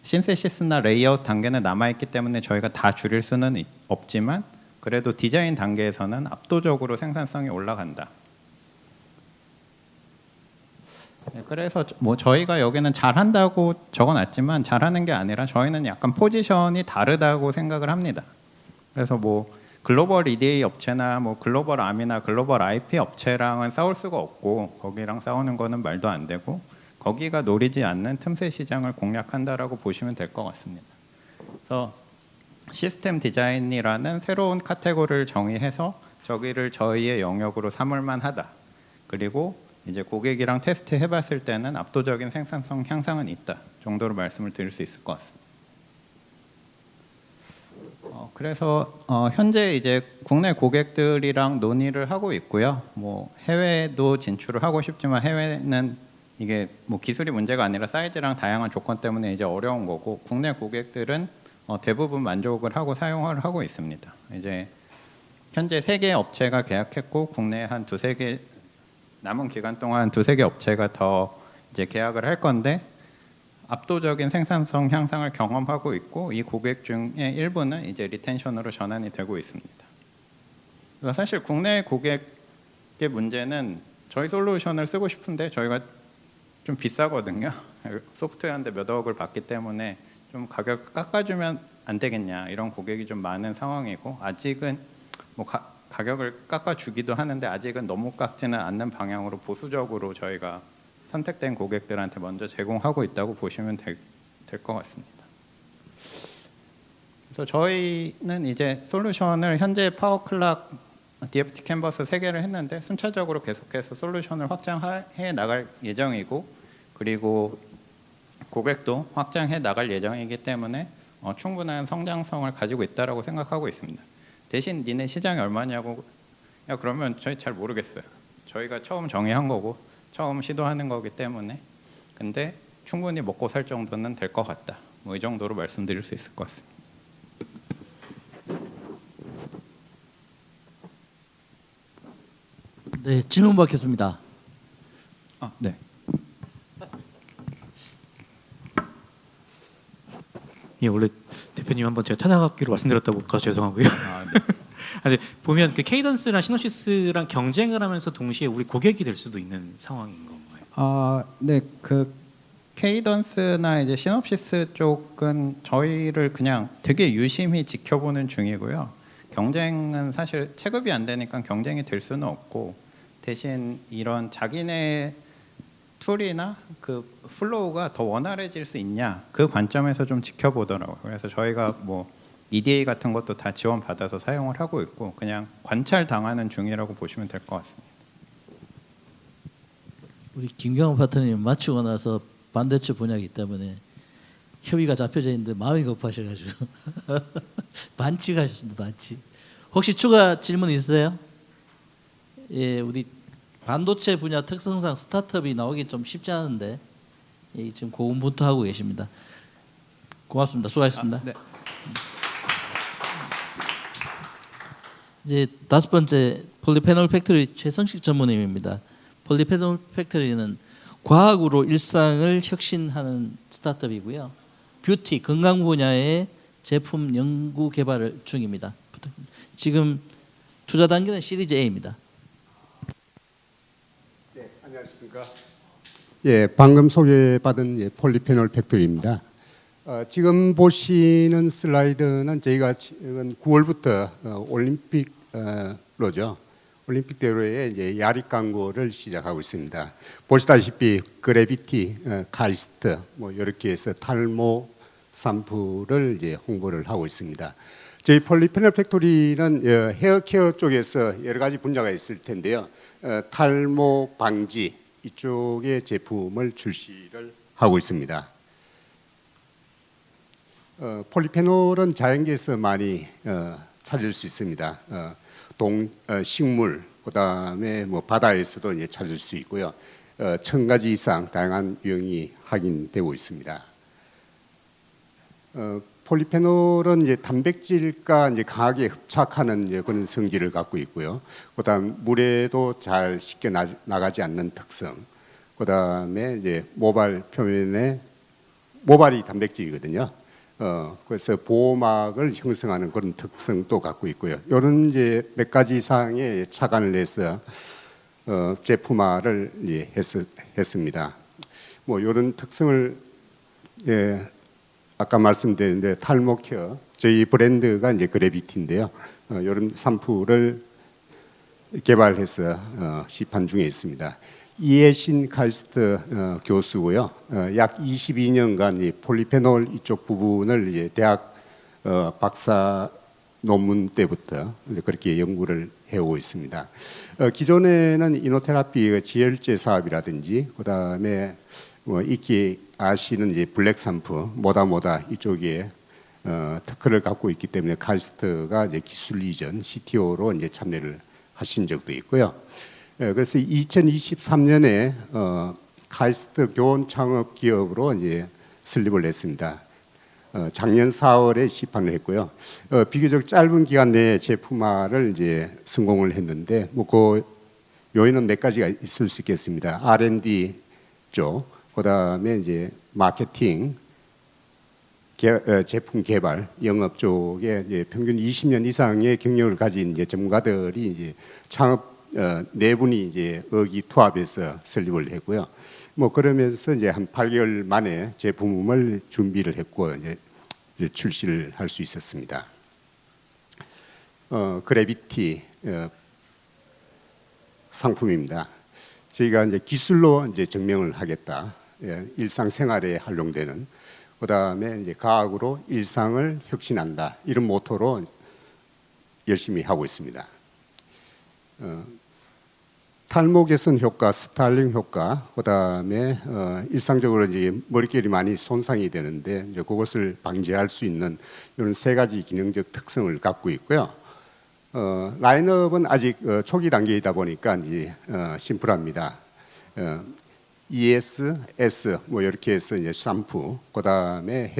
신세시스나 레이아웃 단계는 남아있기 때문에 저희가 다 줄일 수는 없지만 그래도 디자인 단계에서는 압도적으로 생산성이 올라간다. 네, 그래서 뭐 저희가 여기는 잘한다고 적어놨지만 잘하는 게 아니라 저희는 약간 포지션이 다르다고 생각을 합니다. 그래서 뭐 글로벌 EDA 업체나 뭐 글로벌 암이나 글로벌 IP 업체랑은 싸울 수가 없고 거기랑 싸우는 거는 말도 안 되고 거기가 노리지 않는 틈새 시장을 공략한다라고 보시면 될 것 같습니다. 그래서 시스템 디자인이라는 새로운 카테고리를 정의해서 저기를 저희의 영역으로 삼을 만하다. 그리고 이제 고객이랑 테스트 해봤을 때는 압도적인 생산성 향상은 있다 정도로 말씀을 드릴 수 있을 것 같습니다. 그래서 현재 이제 국내 고객들이랑 논의를 하고 있고요. 뭐 해외도 진출을 하고 싶지만 해외는 이게 뭐 기술이 문제가 아니라 사이즈랑 다양한 조건 때문에 이제 어려운 거고 국내 고객들은 대부분 만족을 하고 사용을 하고 있습니다. 이제 현재 3개 업체가 계약했고 국내에 한 2-3개 남은 기간 동안 2-3개 업체가 더 이제 계약을 할 건데 압도적인 생산성 향상을 경험하고 있고 이 고객 중에 일부는 이제 리텐션으로 전환이 되고 있습니다. 그래서 사실 국내 고객의 문제는 저희 솔루션을 쓰고 싶은데 저희가 좀 비싸거든요. 소프트웨어인데 몇 억을 받기 때문에 좀 가격 깎아주면 안 되겠냐 이런 고객이 좀 많은 상황이고 아직은 뭐 가격을 깎아주기도 하는데 아직은 너무 깎지는 않는 방향으로 보수적으로 저희가 선택된 고객들한테 먼저 제공하고 있다고 보시면 될 것 같습니다. 그래서 저희는 이제 솔루션을 현재 파워클락, DFT 캔버스 3개를 했는데 순차적으로 계속해서 솔루션을 확장해 나갈 예정이고 그리고 고객도 확장해 나갈 예정이기 때문에 충분한 성장성을 가지고 있다라고 생각하고 있습니다. 대신 니네 시장이 얼마냐고 그러면 저희 잘 모르겠어요. 저희가 처음 정의한 거고 처음 시도하는 거기 때문에 근데 충분히 먹고 살 정도는 될 것 같다. 뭐 이 정도로 말씀드릴 수 있을 것 같습니다. 네, 질문 받겠습니다. 네. 예, 원래 대표님 한번 제가 찾아가기로 말씀드렸다고 못 가서 죄송하고요. 네. 아니, 보면 그 케이던스랑 시놉시스랑 경쟁을 하면서 동시에 우리 고객이 될 수도 있는 상황인 건가요? 네, 그 케이던스나 이제 시놉시스 쪽은 저희를 그냥 되게 유심히 지켜보는 중이고요. 경쟁은 사실 체급이 안 되니까 경쟁이 될 수는 없고 대신 이런 자기네 툴이나 그 플로우가 더 원활해질 수 있냐 그 관점에서 좀 지켜보더라고요. 그래서 저희가 뭐 EDA 같은 것도 다 지원받아서 사용을 하고 있고 그냥 관찰 당하는 중이라고 보시면 될 것 같습니다. 우리 김경호 파트너님 맞추고 나서 반대쪽 분야이기 때문에 협의가 잡혀져 있는데 마음이 급하셔가지고 반칙하셨습니다. 반칙. 혹시 추가 질문 있으세요? 예, 우리 반도체 분야 특성상 스타트업이 나오기 좀 쉽지 않은데 지금 고군분투하고 계십니다. 고맙습니다. 수고하셨습니다. 네. 이제 다섯 번째 폴리페놀 팩토리 최성식 전무님입니다. 폴리페놀 팩토리는 과학으로 일상을 혁신하는 스타트업이고요. 뷰티 건강 분야의 제품 연구 개발을 중입니다. 지금 투자 단계는 시리즈 A입니다. 네, 안녕하십니까? 예, 방금 소개받은 폴리페놀 팩토리입니다. 지금 보시는 슬라이드는 저희가 지금 9월부터 올림픽로죠. 올림픽 대로에 이제 야립 광고를 시작하고 있습니다. 보시다시피 그래비티, 카이스트 뭐 이렇게 해서 탈모 샴푸를 이제 홍보를 하고 있습니다. 저희 폴리페놀 팩토리는 헤어케어 쪽에서 여러 가지 분야가 있을 텐데요. 탈모 방지 이쪽의 제품을 출시를 하고 있습니다. 폴리페놀은 자연계에서 많이 찾을 수 있습니다. 식물, 그다음에 뭐 바다에서도 이제 찾을 수 있고요. 1000가지 이상 다양한 유형이 확인되고 있습니다. 폴리페놀은 이제 단백질과 이제 강하게 흡착하는 이제 그런 성질을 갖고 있고요. 그다음 물에도 잘 쉽게 나가지 않는 특성. 그다음에 이제 모발 표면에 모발이 단백질이거든요. 그래서 보호막을 형성하는 그런 특성도 갖고 있고요. 이런 이제 몇 가지 이상의 착안을 해서 제품화를 이제 했습니다. 뭐 이런 특성을 아까 말씀드렸는데 탈모 케어 저희 브랜드가 이제 그래비티인데요. 이런 샴푸를 개발해서 시판 중에 있습니다. 이해신 카이스트 교수고요. 약 22년간 이 폴리페놀 이쪽 부분을 이제 대학 박사 논문 때부터 그렇게 연구를 해오고 있습니다. 기존에는 이노테라피 지혈제 사업이라든지 그다음에 뭐 익히 아시는 이제 블랙 샴푸 뭐다 이쪽에 특허를 갖고 있기 때문에 카이스트가 이제 기술 이전 CTO로 이제 참여를 하신 적도 있고요. 그래서 2023년에 카이스트 교원 창업 기업으로 이제 설립을 했습니다. 작년 4월에 시판을 했고요. 비교적 짧은 기간 내에 제품화를 이제 성공을 했는데 뭐 그 요인은 몇 가지가 있을 수 있겠습니다. R&D 쪽, 그다음에 이제 마케팅, 제품 개발, 영업 쪽에 이제 평균 20년 이상의 경력을 가진 이제 전문가들이 이제 창업 네 분이 이제 의기투합해서 설립을 했고요. 뭐 그러면서 이제 한 8개월 만에 제품을 준비를 했고 이제 출시를 할 수 있었습니다. 그래비티 상품입니다. 저희가 이제 기술로 이제 증명을 하겠다. 일상생활에 활용되는. 그다음에 이제 과학으로 일상을 혁신한다. 이런 모토로 열심히 하고 있습니다. 탈모 개선 효과, 스타일링 효과, 그다음에 일상적으로 이제 머릿결이 많이 손상이 되는데 이제 그것을 방지할 수 있는 이런 세 가지 기능적 특성을 갖고 있고요. 라인업은 아직 초기 단계이다 보니까 이제 심플합니다. ES, S 뭐 이렇게 해서 이제 샴푸, 그다음에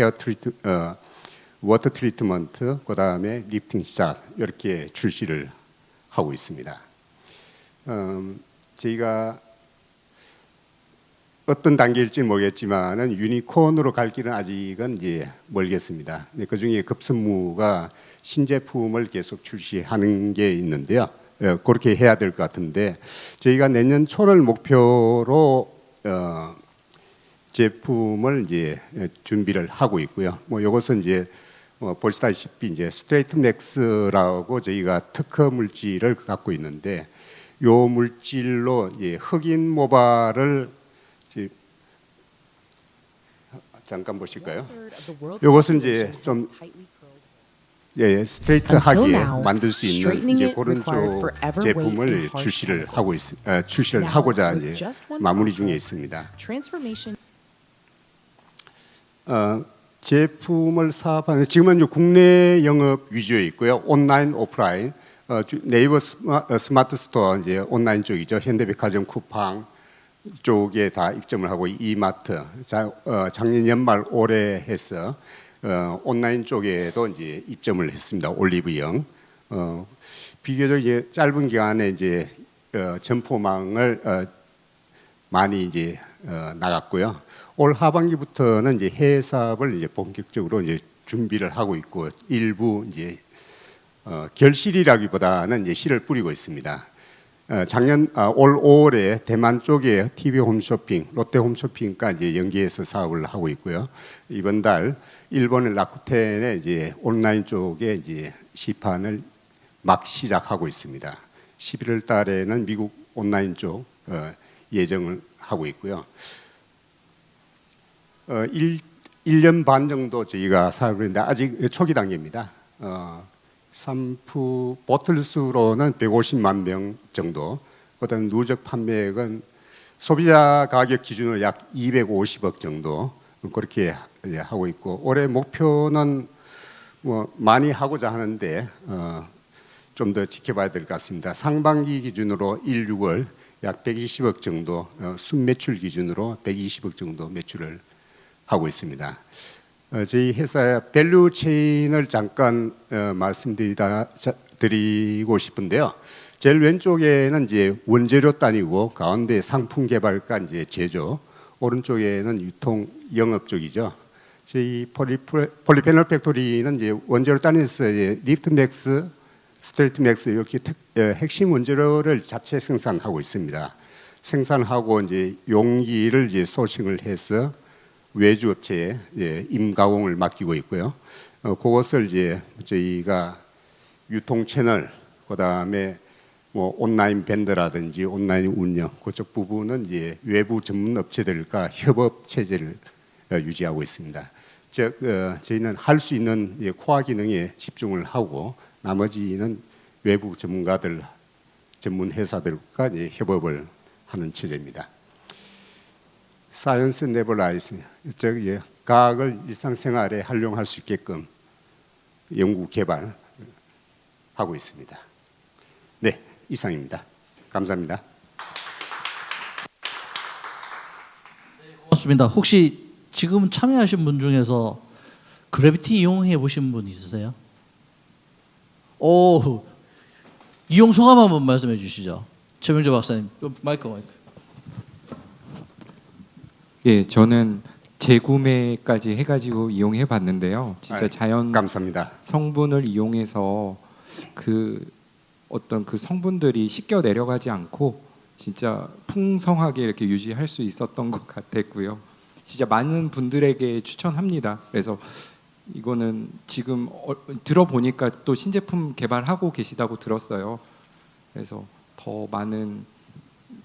워터 트리트먼트, 그다음에 리프팅 샷 이렇게 출시를 하고 있습니다. 저희가 어떤 단계일지 모르겠지만은 유니콘으로 갈 길은 아직은 이제 멀겠습니다. 그 중에 급선무가 신제품을 계속 출시하는 게 있는데요. 그렇게 해야 될 것 같은데 저희가 내년 초를 목표로 제품을 이제 준비를 하고 있고요. 뭐 이것은 이제 보시다시피 이제 스트레이트 맥스라고 저희가 특허 물질을 갖고 있는데 요 물질로 흑인 모발을 잠깐 보실까요? 이것은 이제 좀 스트레이트하게 만들 수 있는 이제 그런 쪽 제품을 출시를 하고자 이제 마무리 중에 있습니다. 제품을 사업하는 지금은 국내 영업 위주에 있고요. 온라인, 오프라인 네이버 스마트 스토어 이제 온라인 쪽이죠. 현대백화점 쿠팡 쪽에 다 입점을 하고 이마트 작년 연말 올해 해서 온라인 쪽에도 이제 입점을 했습니다. 올리브영 비교적 이제 짧은 기간에 이제 점포망을 많이 이제 나갔고요. 올 하반기부터는 이제 해외 사업을 이제 본격적으로 이제 준비를 하고 있고 일부 이제 결실이라기보다는 이제 씨를 뿌리고 있습니다. 작년 올 5월에 대만 쪽에 TV 홈쇼핑, 롯데 홈쇼핑과 이제 연계해서 사업을 하고 있고요. 이번 달 일본의 라쿠텐의 이제 온라인 쪽에 이제 시판을 막 시작하고 있습니다. 11월 달에는 미국 온라인 쪽 예정을 하고 있고요. 1년 반 정도 저희가 사업을 했는데 아직 초기 단계입니다. 샴푸 보틀 수로는 150만 명 정도. 그다음 누적 판매액은 소비자 가격 기준으로 약 250억 정도 그렇게 하고 있고 올해 목표는 뭐 많이 하고자 하는데 좀 더 지켜봐야 될 것 같습니다. 상반기 기준으로 1, 6월 약 120억 정도, 순매출 기준으로 120억 정도 매출을 하고 있습니다. 저희 회사의 밸류 체인을 잠깐 말씀드리고 싶은데요. 제일 왼쪽에는 이제 원재료 단위고 가운데 상품 개발과 이제 제조, 오른쪽에는 유통 영업 쪽이죠. 저희 폴리페놀 팩토리는 이제 원재료 단위에서 이제 리프트맥스, 스트레이트맥스 이렇게 핵심 원재료를 자체 생산하고 있습니다. 생산하고 이제 용기를 이제 소싱을 해서 외주 업체에 임가공을 맡기고 있고요. 그것을 이제 저희가 유통 채널, 그다음에 뭐 온라인 밴드라든지 온라인 운영 그쪽 부분은 이제 외부 전문 업체들과 협업 체제를 유지하고 있습니다. 즉 저희는 할 수 있는 코어 기능에 집중을 하고 나머지는 외부 전문가들, 전문 회사들과 이제 협업을 하는 체제입니다. 사이언스 네버라이즈, 즉 과학을 일상생활에 활용할 수 있게끔 연구 개발하고 있습니다. 네, 이상입니다. 감사합니다. 고맙습니다. 혹시 지금 참여하신 분 중에서 그래비티 이용해 보신 분 있으세요? 오, 이용 소감 한번 말씀해 주시죠. 최명재 박사님, 마이크. 예, 저는 재구매까지 해가지고 이용해 봤는데요. 진짜 자연 감사합니다. 성분을 이용해서 그 어떤 그 성분들이 씻겨 내려가지 않고 진짜 풍성하게 이렇게 유지할 수 있었던 것 같았고요. 진짜 많은 분들에게 추천합니다. 그래서 이거는 지금 들어보니까 또 신제품 개발하고 계시다고 들었어요. 그래서 더 많은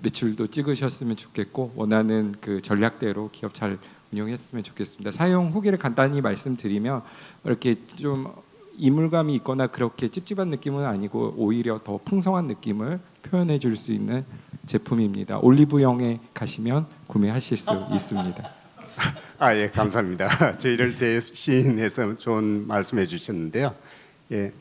매출도 찍으셨으면 좋겠고 원하는 그 전략대로 기업 잘 운영했으면 좋겠습니다. 사용 후기를 간단히 말씀드리면 이렇게 좀 이물감이 있거나 그렇게 찝찝한 느낌은 아니고 오히려 더 풍성한 느낌을 표현해 줄 수 있는 제품입니다. 올리브영에 가시면 구매하실 수 있습니다. 예, 감사합니다. 저희를 대신해서 좋은 말씀해 주셨는데요. 예,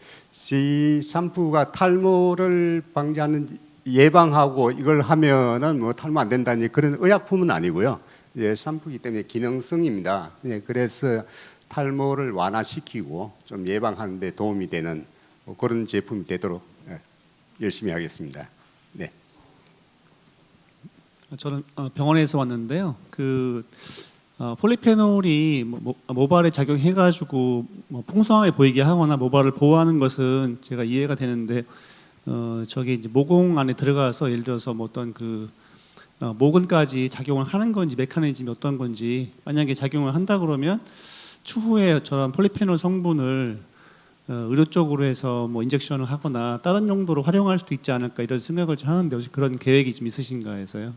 이 샴푸가 탈모를 방지하는 예방하고 이걸 하면은 뭐 탈모 안 된다니 그런 의약품은 아니고요. 예, 샴푸이기 때문에 기능성입니다. 예, 그래서 탈모를 완화시키고 좀 예방하는 데 도움이 되는 뭐 그런 제품이 되도록 열심히 하겠습니다. 네. 저는 병원에서 왔는데요. 폴리페놀이 모발에 작용해가지고 풍성하게 보이게 하거나 모발을 보호하는 것은 제가 이해가 되는데 저게 이제 모공 안에 들어가서 예를 들어서 뭐 어떤 모근까지 작용을 하는 건지 메커니즘이 어떤 건지 만약에 작용을 한다 그러면 추후에 저런 폴리페놀 성분을 의료 쪽으로 해서 뭐 인젝션을 하거나 다른 용도로 활용할 수도 있지 않을까 이런 생각을 좀 하는데 혹시 그런 계획이 좀 있으신가 해서요.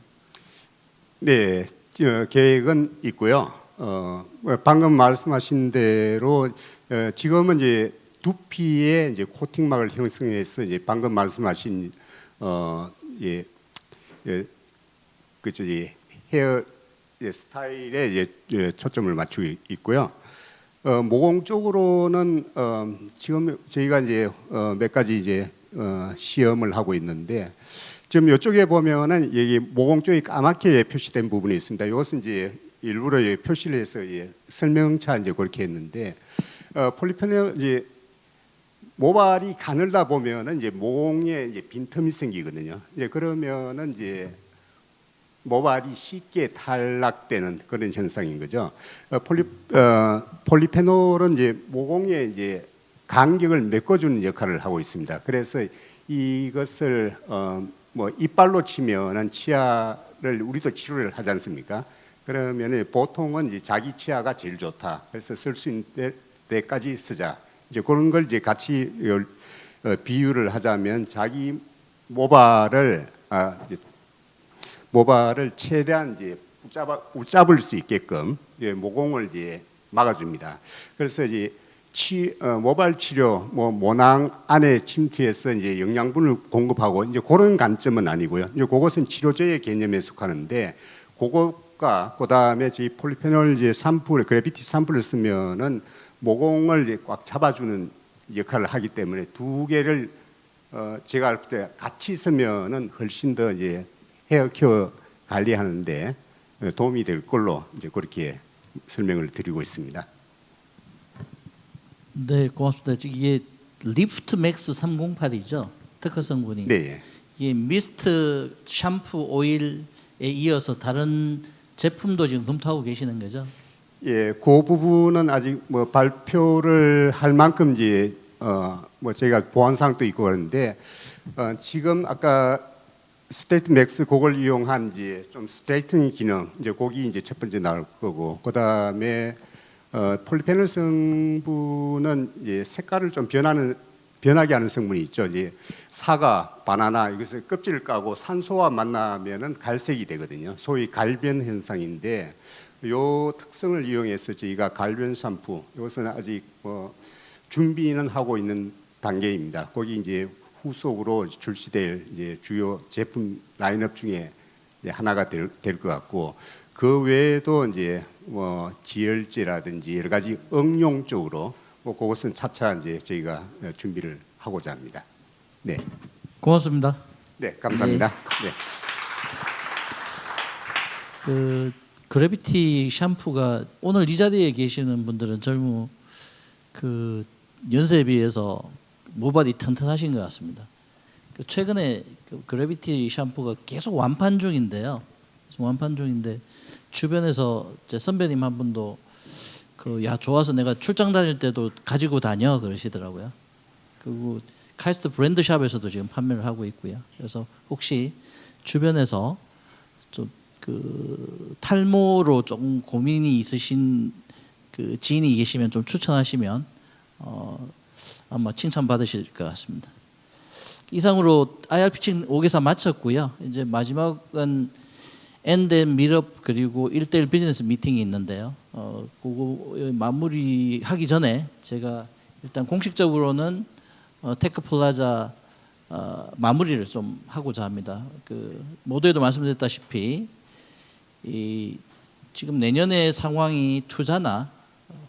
네, 계획은 있고요. 방금 말씀하신 대로 지금은 이제 두피에 이제 코팅막을 형성해서 이제 방금 말씀하신 헤어 스타일에 초점을 맞추고 있고요. 모공 쪽으로는 지금 저희가 이제 몇 가지 이제 시험을 하고 있는데 지금 이쪽에 보면은 여기 모공 쪽이 까맣게 표시된 부분이 있습니다. 이것은 이제 일부러 표시를 해서 설명차 이제 그렇게 했는데 폴리페놀 이제 모발이 가늘다 보면은 이제 모공에 이제 빈틈이 생기거든요. 이제 그러면은 이제 모발이 쉽게 탈락되는 그런 현상인 거죠. 폴리페놀은 이제 모공에 이제 간격을 메꿔주는 역할을 하고 있습니다. 그래서 이것을 뭐 이빨로 치면은 치아를 우리도 치료를 하지 않습니까? 그러면은 보통은 이제 자기 치아가 제일 좋다. 그래서 쓸 수 있는 때까지 쓰자. 이제 그런 걸 이제 같이 비유를 하자면 자기 모발을 최대한 이제 붙잡을 수 있게끔 모공을 이제 막아줍니다. 그래서 이제 모발 치료, 뭐 모낭 안에 침투해서 이제 영양분을 공급하고 이제 그런 관점은 아니고요. 이제 그것은 치료제의 개념에 속하는데 그것과 그다음에 저희 폴리페놀 이제 샴푸, 그래비티 샴푸를 쓰면은 모공을 이제 꽉 잡아주는 역할을 하기 때문에 두 개를 제가 알 때 같이 쓰면은 훨씬 더 이제 헤어 케어 관리하는데 도움이 될 걸로 이제 그렇게 설명을 드리고 있습니다. 네, 고맙습니다. 이게 리프트 맥스 308이죠. 특허 성분이. 네. 이게 미스트 샴푸 오일에 이어서 다른 제품도 지금 검토하고 계시는 거죠? 예, 그 부분은 아직 뭐 발표를 할 만큼 이제 뭐 저희가 보안사항도 있고 그런데 지금 아까 스트레이트 맥스 그걸 이용한 이제 좀 스트레이트닝 기능 이제 거기 이제 첫 번째 나올 거고 그다음에 폴리페놀 성분은 이제 색깔을 좀 변하게 하는 성분이 있죠. 이제 사과, 바나나 이것을 껍질을 까고 산소와 만나면은 갈색이 되거든요. 소위 갈변 현상인데 요 특성을 이용해서 저희가 갈변 샴푸 이것은 아직 준비는 하고 있는 단계입니다. 거기 이제 후속으로 출시될 이제 주요 제품 라인업 중에 이제 하나가 될 것 같고 그 외에도 이제 뭐 지혈제라든지 여러 가지 응용 쪽으로 뭐 그것은 차차 이제 저희가 준비를 하고자 합니다. 네. 고맙습니다. 네, 감사합니다. 네. 그 그래비티 샴푸가 오늘 이 자리에 계시는 분들은 젊은 그 연세에 비해서 모발이 튼튼하신 것 같습니다. 최근에 그 그래비티 샴푸가 계속 완판 중인데요. 완판 중인데 주변에서 제 선배님 한 분도 야 좋아서 내가 출장 다닐 때도 가지고 다녀 그러시더라고요. 그리고 카이스트 브랜드 샵에서도 지금 판매를 하고 있고요. 그래서 혹시 주변에서 좀 그 탈모로 좀 고민이 있으신 그 지인이 계시면 좀 추천하시면 아마 칭찬 받으실 것 같습니다. 이상으로 IRP 5개사 마쳤고요. 이제 마지막은 엔덴 밀업 그리고 1대1 비즈니스 미팅이 있는데요. 그거 마무리하기 전에 제가 일단 공식적으로는 테크 플라자 마무리를 좀 하고자 합니다. 그 모두에도 말씀드렸다시피 지금 내년의 상황이 투자나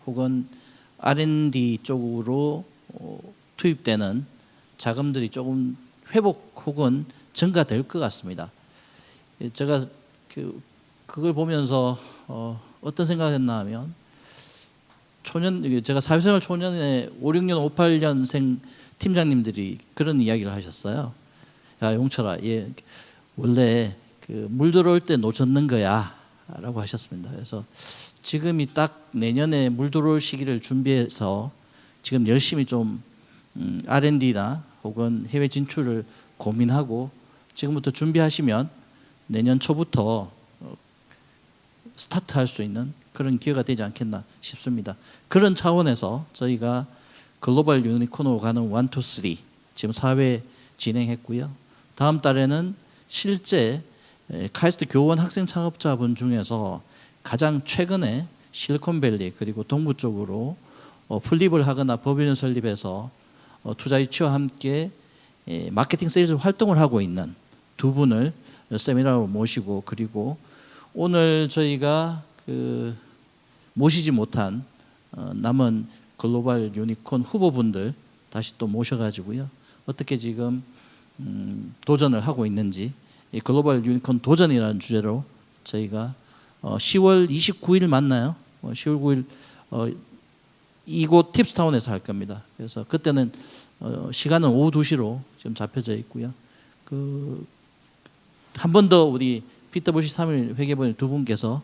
혹은 R&D 쪽으로 투입되는 자금들이 조금 회복 혹은 증가될 것 같습니다. 제가 그걸 보면서 어떤 생각을 했나 하면 제가 사회생활 초년에 5, 6년, 5, 8년생 팀장님들이 그런 이야기를 하셨어요. 야 용철아, 얘 원래 그 물 들어올 때 놓쳤는 거야라고 하셨습니다. 그래서 지금이 딱 내년에 물 들어올 시기를 준비해서 지금 열심히 좀 R&D나 혹은 해외 진출을 고민하고 지금부터 준비하시면 내년 초부터 스타트할 수 있는 그런 기회가 되지 않겠나 싶습니다. 그런 차원에서 저희가 글로벌 유니콘으로 가는 1, 2, 3 지금 4회 진행했고요. 다음 달에는 실제 카이스트 교원 학생 창업자분 중에서 가장 최근에 실리콘밸리 그리고 동부 쪽으로 플립을 하거나 법인을 설립해서 투자 유치와 함께 마케팅 세일즈 활동을 하고 있는 두 분을 세미나로 모시고 그리고 오늘 저희가 모시지 못한 남은 글로벌 유니콘 후보분들 다시 또 모셔가지고요. 어떻게 지금 도전을 하고 있는지 이 글로벌 유니콘 도전이라는 주제로 저희가 10월 29일 맞나요? 10월 9일 이곳 팁스타운에서 할 겁니다. 그래서 그때는 시간은 오후 2시로 지금 잡혀져 있고요. 한 번 더 우리 PwC 3일 회계부원 두 분께서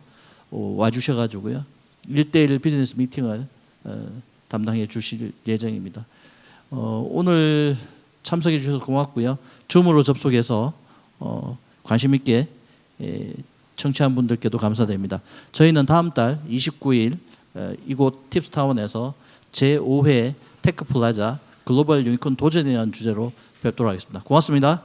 와주셔가지고요 1대1 비즈니스 미팅을 담당해 주실 예정입니다. 오늘 참석해 주셔서 고맙고요. 줌으로 접속해서 관심 있게 청취한 분들께도 감사드립니다. 저희는 다음 달 29일 이곳 팁스타운에서 제5회 테크플라자 글로벌 유니콘 도전이라는 주제로 뵙도록 하겠습니다. 고맙습니다.